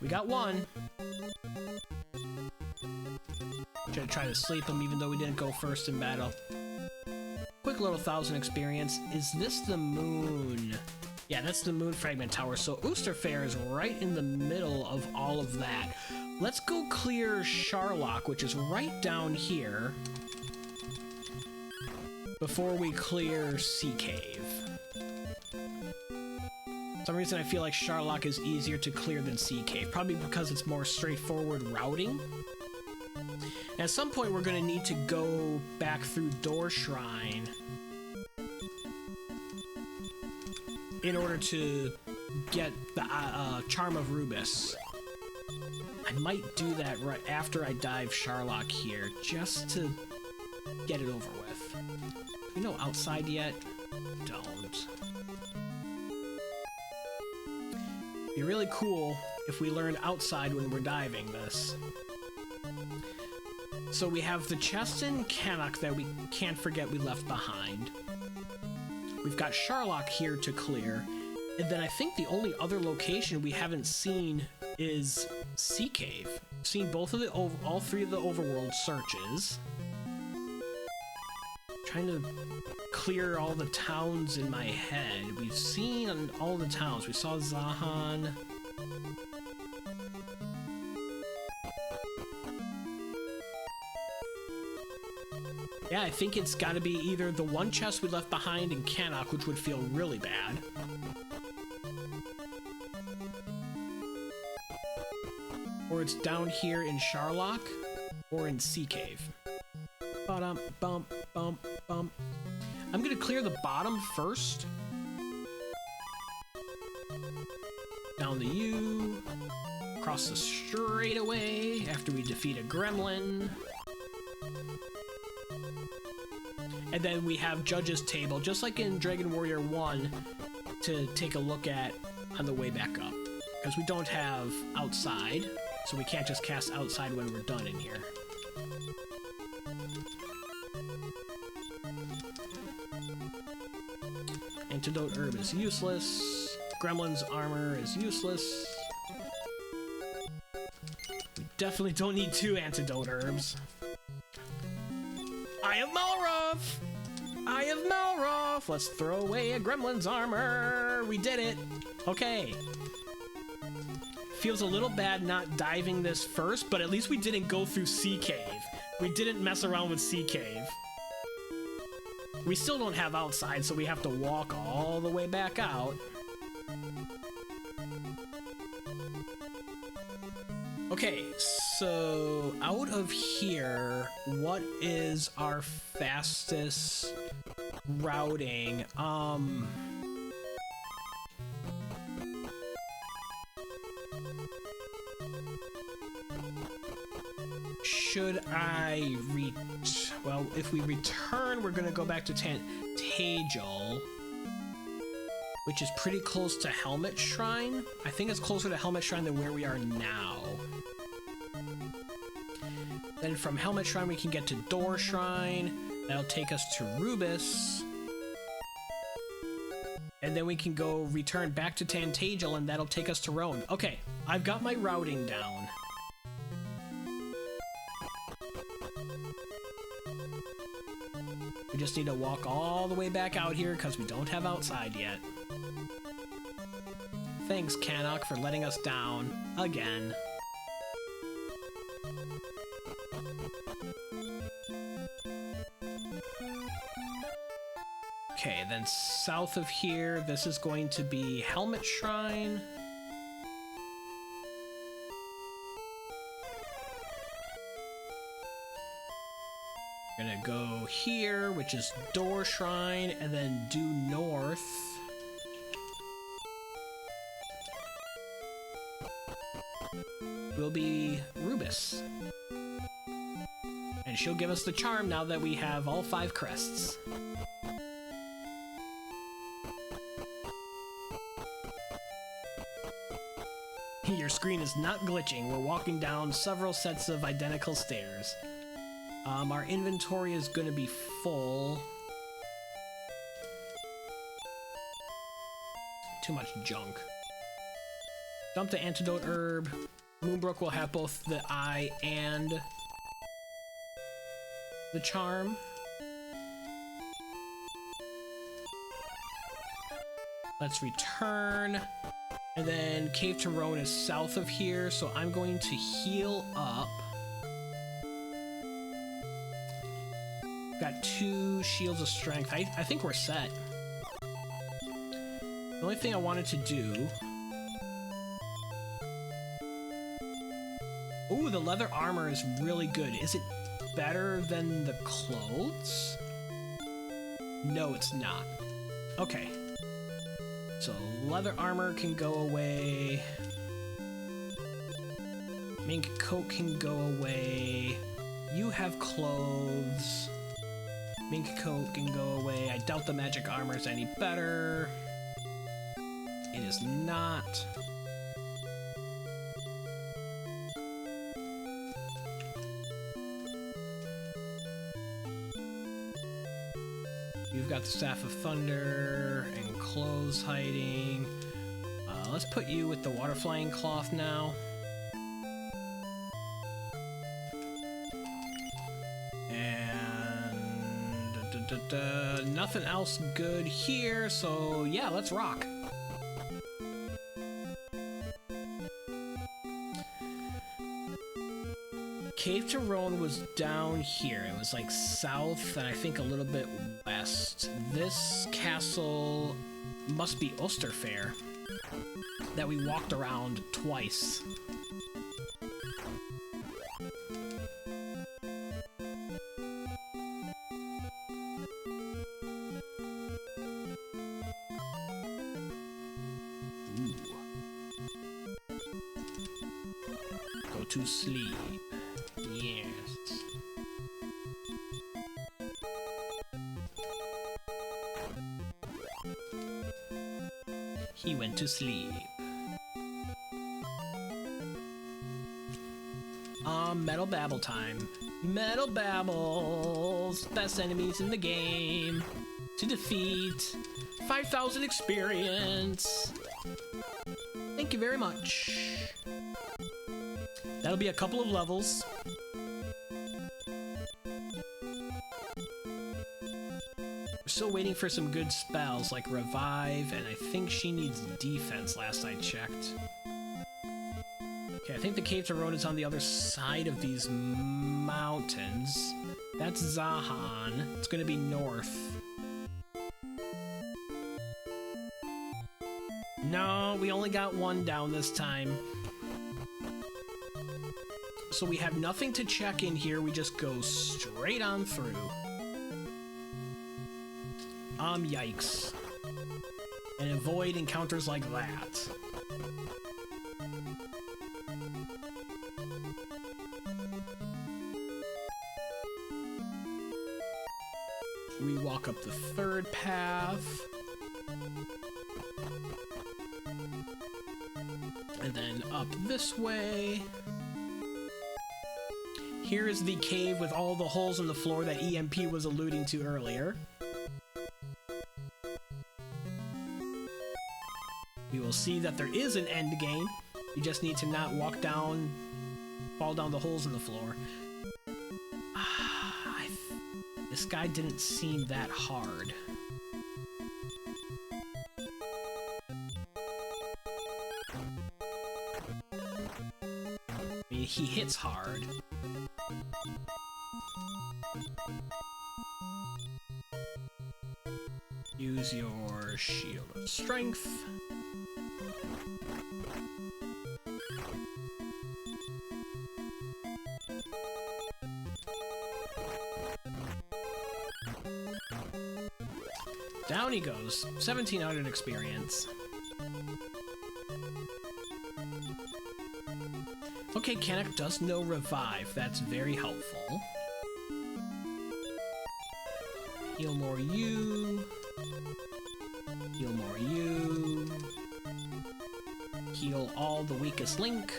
We got 1. Should try to sleep him even though we didn't go first in battle. Quick little 1,000 experience. Is this the moon? Yeah, that's the moon fragment tower. So Osterfair is right in the middle of all of that. Let's go clear Charlock, which is right down here, before we clear Sea Cave. For some reason I feel like Charlock is easier to clear than Sea Cave, probably because it's more straightforward routing. At some point we're going to need to go back through Door Shrine in order to get the Charm of Rubiss. I might do that right after I dive Charlock here, just to get it over with. You know outside yet? Don't. Be really cool if we learned outside when we're diving this. So we have the chest in Cannock that we can't forget we left behind. We've got Charlock here to clear. And then I think the only other location we haven't seen is Sea Cave. Seen both of the all 3 of the overworld searches. Trying to clear all the towns in my head. We've seen all the towns. We saw Zahan. Yeah, I think it's got to be either the one chest we left behind in Cannock, which would feel really bad, or it's down here in Charlock, or in Sea Cave. Bum, bum, bum, bum. I'm gonna clear the bottom first. Down the U. Across the straightaway after we defeat a gremlin. And then we have Judge's Table, just like in Dragon Warrior 1, to take a look at on the way back up. Because we don't have outside, so we can't just cast outside when we're done in here. Antidote Herb is useless. Gremlin's Armor is useless. We definitely don't need 2 Antidote Herbs. Eye of Malroth! Eye of Malroth! Let's throw away a Gremlin's Armor! We did it! Okay. Feels a little bad not diving this first, but at least we didn't go through Sea Cave. We didn't mess around with Sea Cave. We still don't have outside, so we have to walk all the way back out. Okay, so out of here, what is our fastest routing? Should I well, if we return, we're gonna go back to Tajal, which is pretty close to Helmet Shrine. I think it's closer to Helmet Shrine than where we are now. Then from Helmet Shrine, we can get to Door Shrine. That'll take us to Rubiss. And then we can go return back to Tajal, and that'll take us to Rhone. Okay, I've got my routing down. We just need to walk all the way back out here because we don't have outside yet. Thanks, Cannock, for letting us down again. Okay, then south of here, this is going to be Helmet Shrine. We're gonna go here, which is Door Shrine, and then due north. Will be Rubiss. And she'll give us the charm now that we have all 5 crests. Your screen is not glitching. We're walking down several sets of identical stairs. Our inventory is going to be full. Too much junk. Dump the Antidote Herb. Moonbrooke will have both the eye and the charm. Let's return. And then Cave to Rhone is south of here, so I'm going to heal up. Got 2 shields of strength. I think we're set. The only thing I wanted to do... Ooh, the leather armor is really good. Is it better than the clothes? No, it's not. Okay. So leather armor can go away. Mink coat can go away. You have clothes. Mink coat can go away. I doubt the magic armor is any better. It is not. You've got the Staff of Thunder and clothes hiding. Let's put you with the water flying cloth now. Nothing else good here, so yeah, let's rock. Cave to Rhone was down here. It was like south and I think a little bit west. This castle must be Osterfair that we walked around twice. To sleep. Yes. He went to sleep. Metal Babble time. Metal Babbles, best enemies in the game. To defeat, 5,000 experience. Thank you very much. That'll be a couple of levels. We're still waiting for some good spells like Revive, and I think she needs defense last I checked. Okay, I think the Cave to Rhone is on the other side of these mountains. That's Zahan. It's gonna be north. No, we only got one down this time. So we have nothing to check in here, we just go straight on through. Yikes. And avoid encounters like that. We walk up the third path. And then up this way. Here is the cave with all the holes in the floor that EMP was alluding to earlier. We will see that there is an end game. You just need to not walk down, fall down the holes in the floor. This guy didn't seem that hard. I mean, he hits hard. Use your Shield of Strength. Down he goes. 1,700 experience. Okay, Cannock does know Revive. That's very helpful. Heal more you. Heal more you. Heal all the weakest link.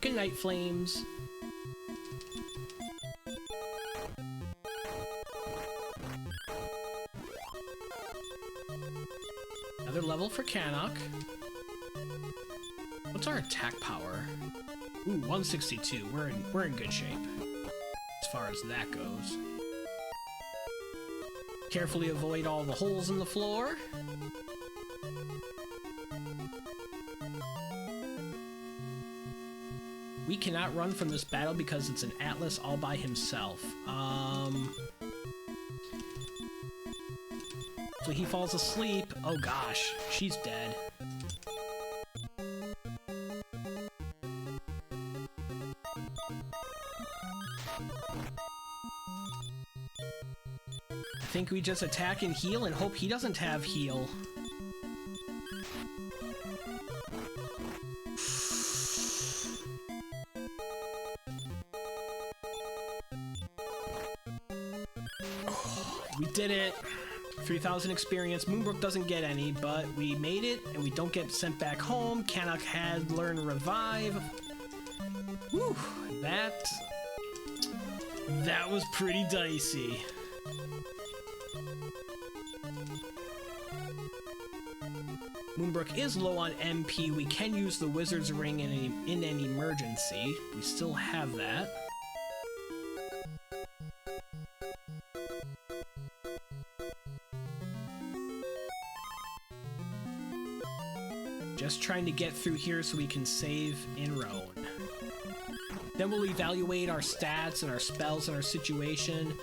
Good night, Flames. Another level for Cannock. What's our attack power? Ooh, 162. We're in good shape as far as that goes. Carefully avoid all the holes in the floor. We cannot run from this battle because it's an Atlas all by himself. So he falls asleep. Oh gosh, she's dead. I think we just attack and heal and hope he doesn't have heal. We did it! 3,000 experience. Moonbrooke doesn't get any, but we made it, and we don't get sent back home. Cannock had learned Revive. Whew! That was pretty dicey. Moonbrooke is low on MP. We can use the Wizard's Ring in an emergency. We still have that. Just trying to get through here so we can save in Rhone. Then we'll evaluate our stats and our spells and our situation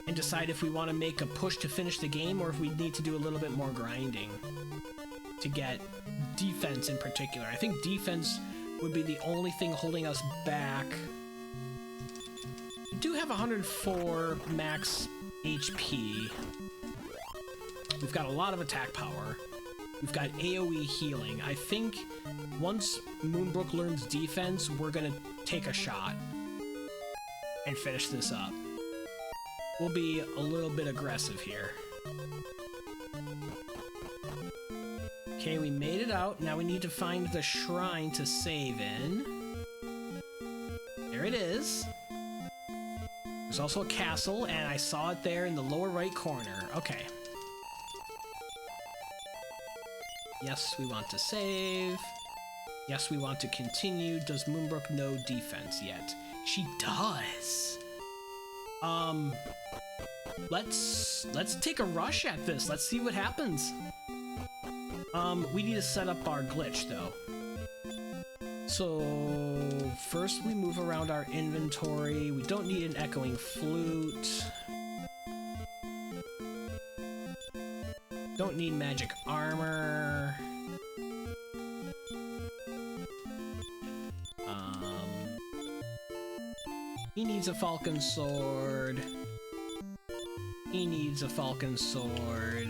and decide if we want to make a push to finish the game or if we need to do a little bit more grinding to get defense in particular. I think defense would be the only thing holding us back. We do have 104 max HP. We've got a lot of attack power. We've got AoE healing. I think once Moonbrooke learns defense, we're gonna take a shot and finish this up. We'll be a little bit aggressive here. Okay, we made it out. Now we need to find the shrine to save in. There it is. There's also a castle, and I saw it there in the lower right corner. Okay. Yes, we want to save. Yes, we want to continue. Does Moonbrooke know defense yet? She does. Let's take a rush at this. Let's see what happens. We need to set up our glitch, though. So, first we move around our inventory. We don't need an echoing flute. Don't need magic armor. He needs a falcon sword. He needs a falcon sword.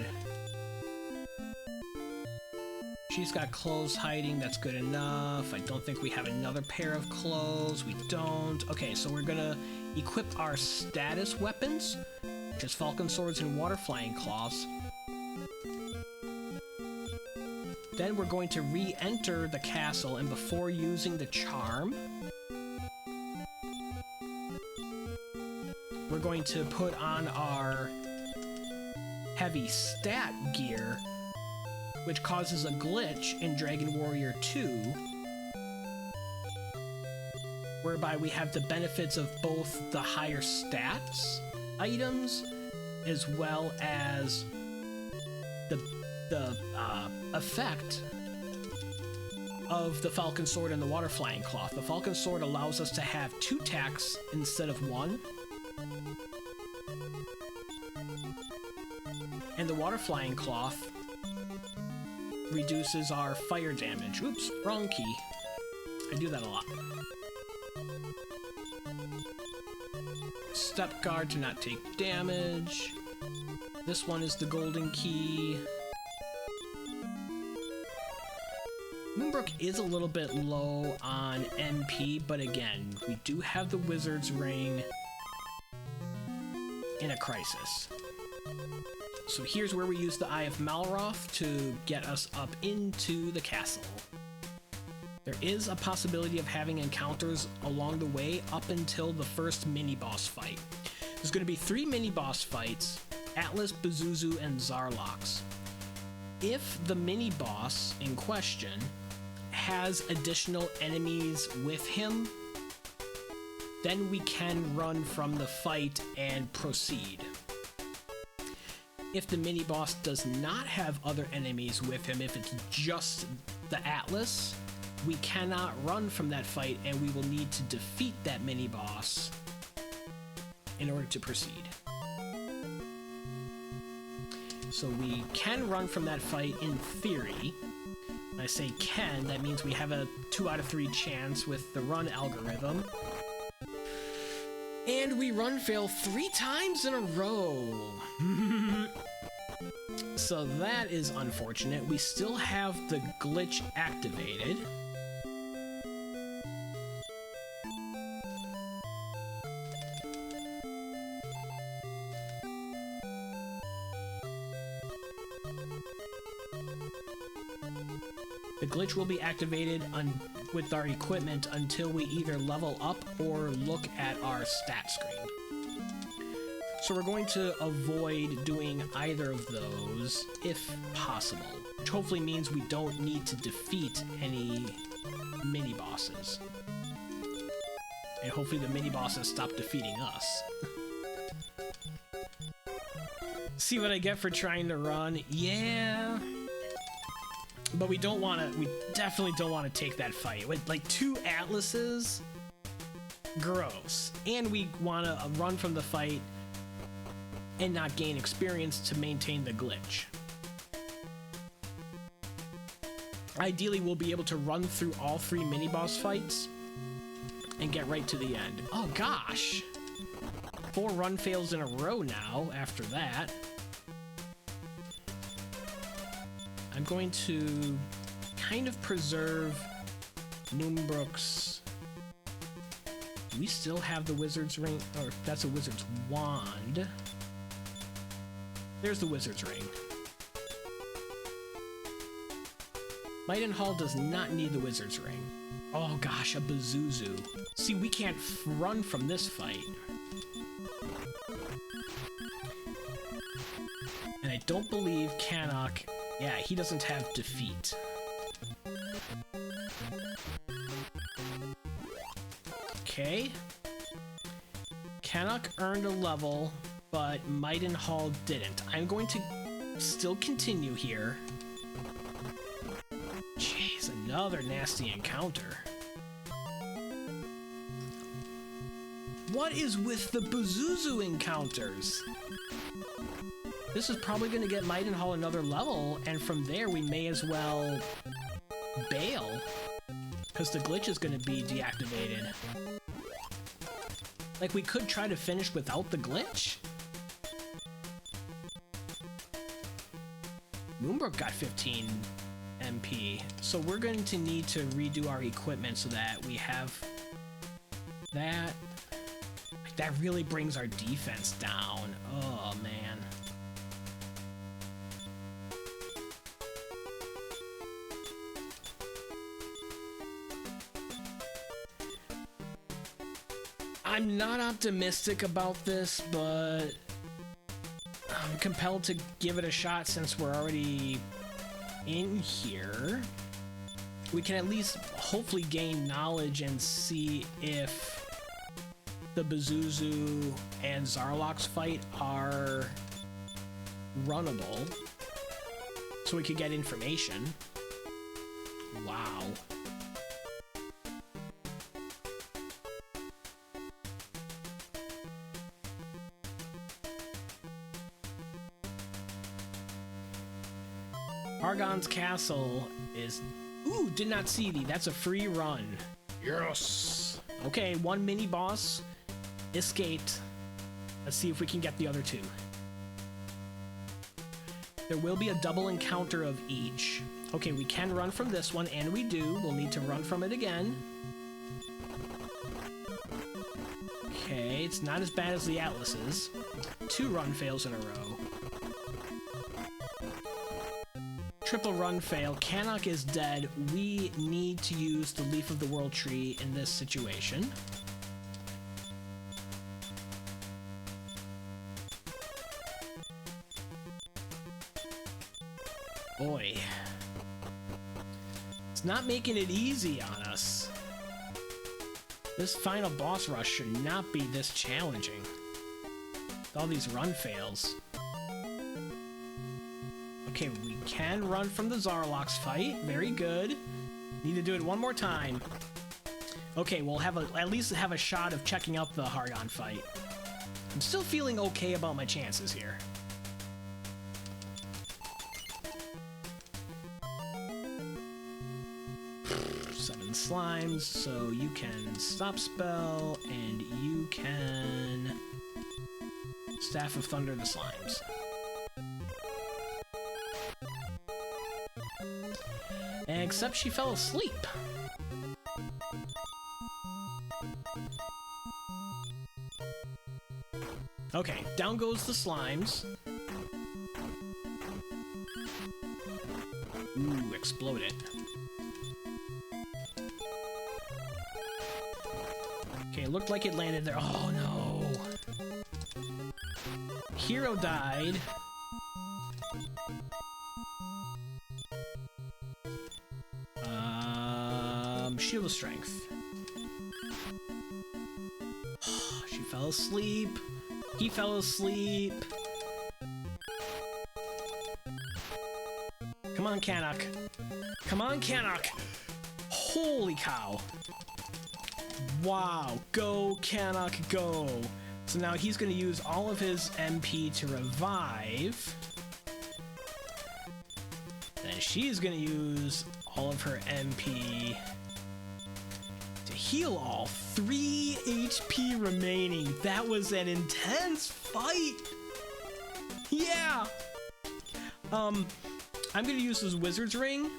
She's got clothes hiding, that's good enough. I don't think we have another pair of clothes. We don't. Okay, so we're gonna equip our status weapons, which is falcon swords and water flying cloths. Then we're going to re-enter the castle, and before using the charm, we're going to put on our heavy stat gear, which causes a glitch in Dragon Warrior 2, whereby we have the benefits of both the higher stats items as well as the effect of the Falcon Sword and the Water Flying Cloth. The Falcon Sword allows us to have 2 attacks instead of 1. And the Water Flying Cloth reduces our fire damage. Oops, wrong key. I do that a lot. Step guard to not take damage. This one is the golden key. Moonbrooke is a little bit low on MP, but again, we do have the Wizard's Ring in a crisis. So here's where we use the Eye of Malroth to get us up into the castle. There is a possibility of having encounters along the way up until the first mini-boss fight. There's going to be 3 mini-boss fights, Atlas, Pazuzu, and Zarlox. If the mini-boss in question has additional enemies with him, then we can run from the fight and proceed. If the mini-boss does not have other enemies with him, if it's just the Atlas, we cannot run from that fight, and we will need to defeat that mini-boss in order to proceed. So we can run from that fight in theory. When I say can, that means we have a 2 out of 3 chance with the run algorithm. And we run fail 3 times in a row. So that is unfortunate. We still have the glitch activated. The glitch will be activated with our equipment until we either level up or look at our stat screen. So we're going to avoid doing either of those if possible, which hopefully means we don't need to defeat any mini-bosses. And hopefully the mini-bosses stop defeating us. See what I get for trying to run? Yeah. But we definitely don't want to take that fight. With like 2 Atlases, gross. And we want to run from the fight and not gain experience to maintain the glitch. Ideally, we'll be able to run through all 3 mini-boss fights and get right to the end. Oh gosh! 4 run fails in a row now after that. I'm going to kind of preserve Moonbrooke's... Do we still have the wizard's ring? Or that's a wizard's wand. There's the wizard's ring. Mightenhall does not need the wizard's ring. Oh gosh, a Bazuzu. See, we can't run from this fight. And I don't believe Cannock... Yeah, he doesn't have defeat. Okay. Cannock earned a level, but Mightenhall didn't. I'm going to still continue here. Jeez, another nasty encounter. What is with the Bazuzu encounters? This is probably going to get Mightenhall another level, and from there we may as well bail, because the glitch is going to be deactivated. Like, we could try to finish without the glitch? Moonbrooke got 15 MP, so we're going to need to redo our equipment so that we have that. That really brings our defense down. Oh, man. I'm not optimistic about this, but I'm compelled to give it a shot since we're already in here. We can at least hopefully gain knowledge and see if the Bazuzu and Zarlok's fight are runnable, so we could get information. Wow. Hargon's castle is... Ooh, did not see thee. That's a free run. Yes! Okay, one mini-boss escaped. Let's see if we can get the other two. There will be a double encounter of each. Okay, we can run from this one, and we do. We'll need to run from it again. Okay, it's not as bad as the Atlas's. 2 run fails in a row. Triple run fail. Cannock is dead. We need to use the Leaf of the World Tree in this situation. Boy. It's not making it easy on us. This final boss rush should not be this challenging. With all these run fails. Okay, we can run from the Zarlok's fight. Very good. Need to do it one more time. Okay, we'll have at least have a shot of checking out the Hargon fight. I'm still feeling okay about my chances here. Seven slimes, so you can stop spell, and you can Staff of Thunder the slimes. Except she fell asleep. Okay, down goes the slimes. Ooh, exploded. Okay, it looked like it landed there. Oh no! Hero died. Shield of Strength. She fell asleep. He fell asleep. Come on, Cannock. Come on, Cannock. Holy cow. Wow. Go, Cannock, go. So now he's going to use all of his MP to revive. Then she's going to use all of her MP to heal all. 3 HP remaining. That was an intense fight. Yeah. I'm gonna use this Wizard's Ring.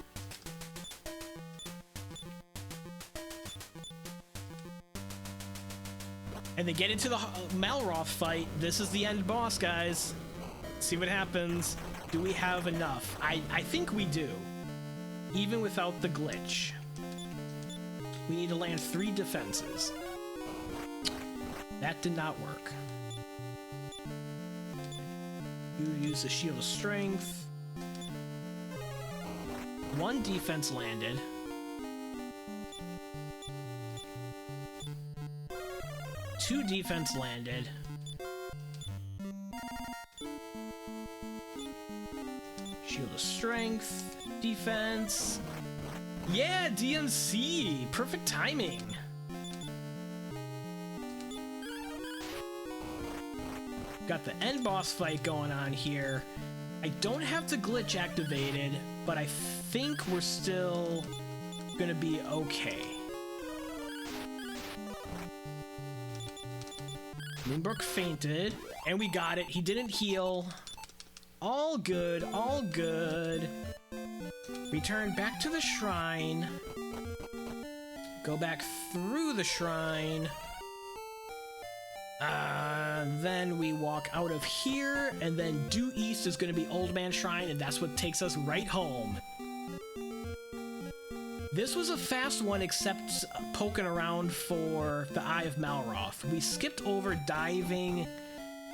And they get into the Malroth fight. This is the end boss, guys. See what happens. Do we have enough? I think we do. Even without the glitch. We need to land 3 defenses. That did not work. You use the Shield of Strength. 1 defense landed. 2 defense landed. Shield of Strength. Defense. Yeah, DMC! Perfect timing! Got the end boss fight going on here. I don't have the glitch activated, but I think we're still gonna be okay. Moonbrooke fainted, and we got it. He didn't heal. All good, all good. Return back to the shrine. Go back through the shrine. Then we walk out of here, and then due east is going to be Old Man Shrine, and that's what takes us right home. This was a fast one, except poking around for the Eye of Malroth. We skipped over diving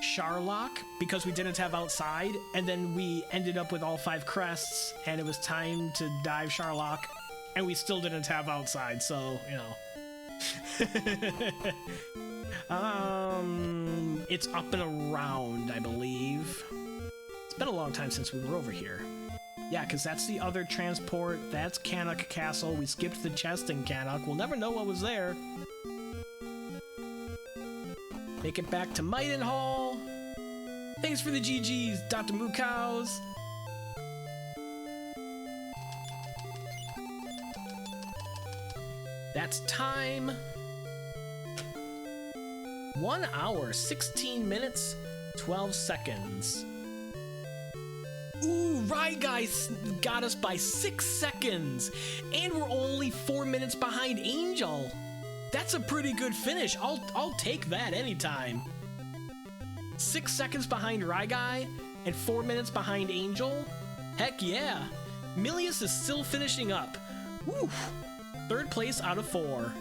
Charlock because we didn't have outside, and then we ended up with all 5 crests, and it was time to dive Charlock, and we still didn't have outside, so, you know. It's up and around, I believe. It's been a long time since we were over here. Yeah, because that's the other transport. That's Cannock Castle. We skipped the chest in Cannock. We'll never know what was there. Make it back to Maidenhall. Thanks for the GGs, Dr. Moo Cows. That's time. 1 hour, 16 minutes, 12 seconds. Ooh, Right Guys got us by 6 seconds, and we're only 4 minutes behind Angel. That's a pretty good finish. I'll take that anytime. 6 seconds behind Ryguy and 4 minutes behind Angel. Heck yeah. Milius is still finishing up. Woo. 3rd place out of 4.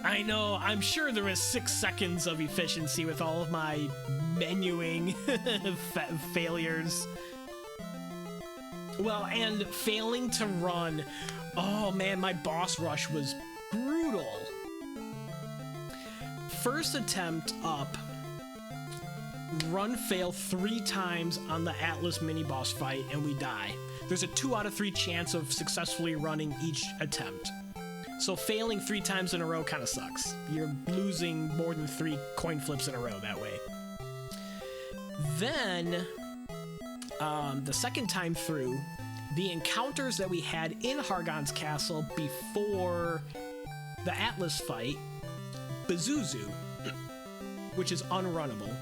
I know, I'm sure there is 6 seconds of efficiency with all of my menuing failures. Well, and failing to run. Oh man, my boss rush was brutal. First attempt up, run fail 3 times on the Atlas mini boss fight, and we die. There's a 2 out of 3 chance of successfully running each attempt. So failing 3 times in a row kind of sucks. You're losing more than 3 coin flips in a row that way. Then, the second time through, the encounters that we had in Hargon's castle before the Atlas fight, Bazuzu, which is unrunnable.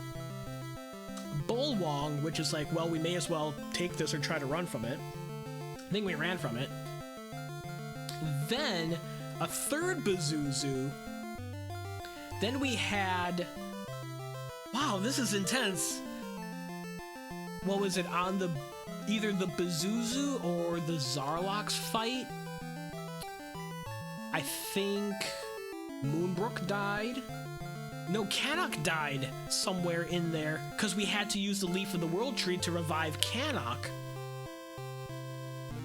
Bolwong, which is like, well, we may as well take this or try to run from it. I think we ran from it. Then, a 3rd Bazuzu. Then we had... Wow, this is intense. What was it, on the... either the Bazuzu or the Zarlox fight? I think... Moonbrooke died? No, Cannock died somewhere in there, because we had to use the Leaf of the World Tree to revive Cannock.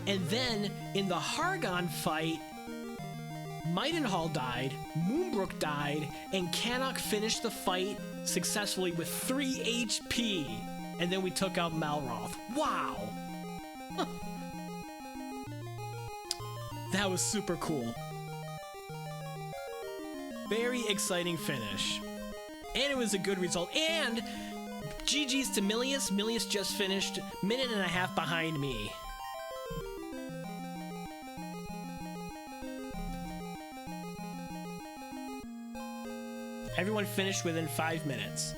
And then, in the Hargon fight, Maidenhall died, Moonbrooke died, and Cannock finished the fight successfully with 3 HP. And then we took out Malroth. Wow! That was super cool. Very exciting finish. And it was a good result. And GG's to Milius. Milius just finished 1.5 minutes behind me. Everyone finished within 5 minutes.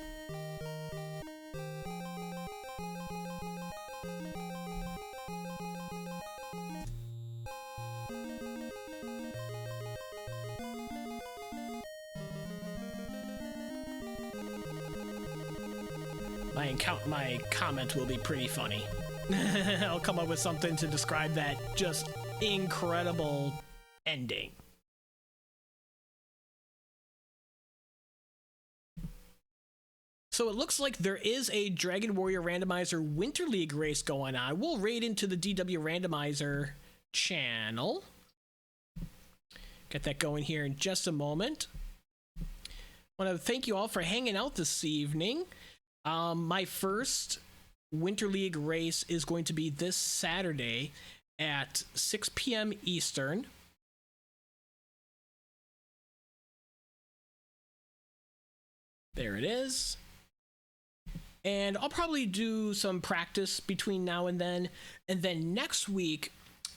My comment will be pretty funny. I'll come up with something to describe that just incredible ending. So it looks like there is a Dragon Warrior Randomizer Winter League race going on. We'll raid into the DW Randomizer channel. Get that going here in just a moment. I want to thank you all for hanging out this evening. My first Winter League race is going to be this Saturday at 6 p.m. Eastern. There it is. And I'll probably do some practice between now and then. And then next week,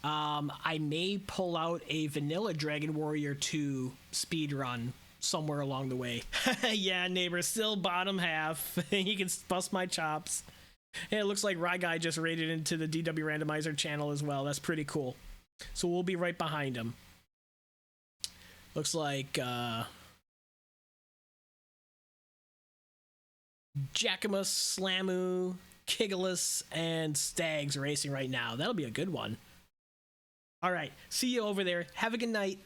I may pull out a vanilla Dragon Warrior 2 speed run somewhere along the way. Yeah, neighbor, still bottom half. He can bust my chops. And it looks like Rye Guy just raided into the DW Randomizer channel as well. That's pretty cool. So we'll be right behind him. Looks like Jackamus, Slamu, Kigalus, and Stags racing right now. That'll be a good one. All right, see you over there. Have a good night.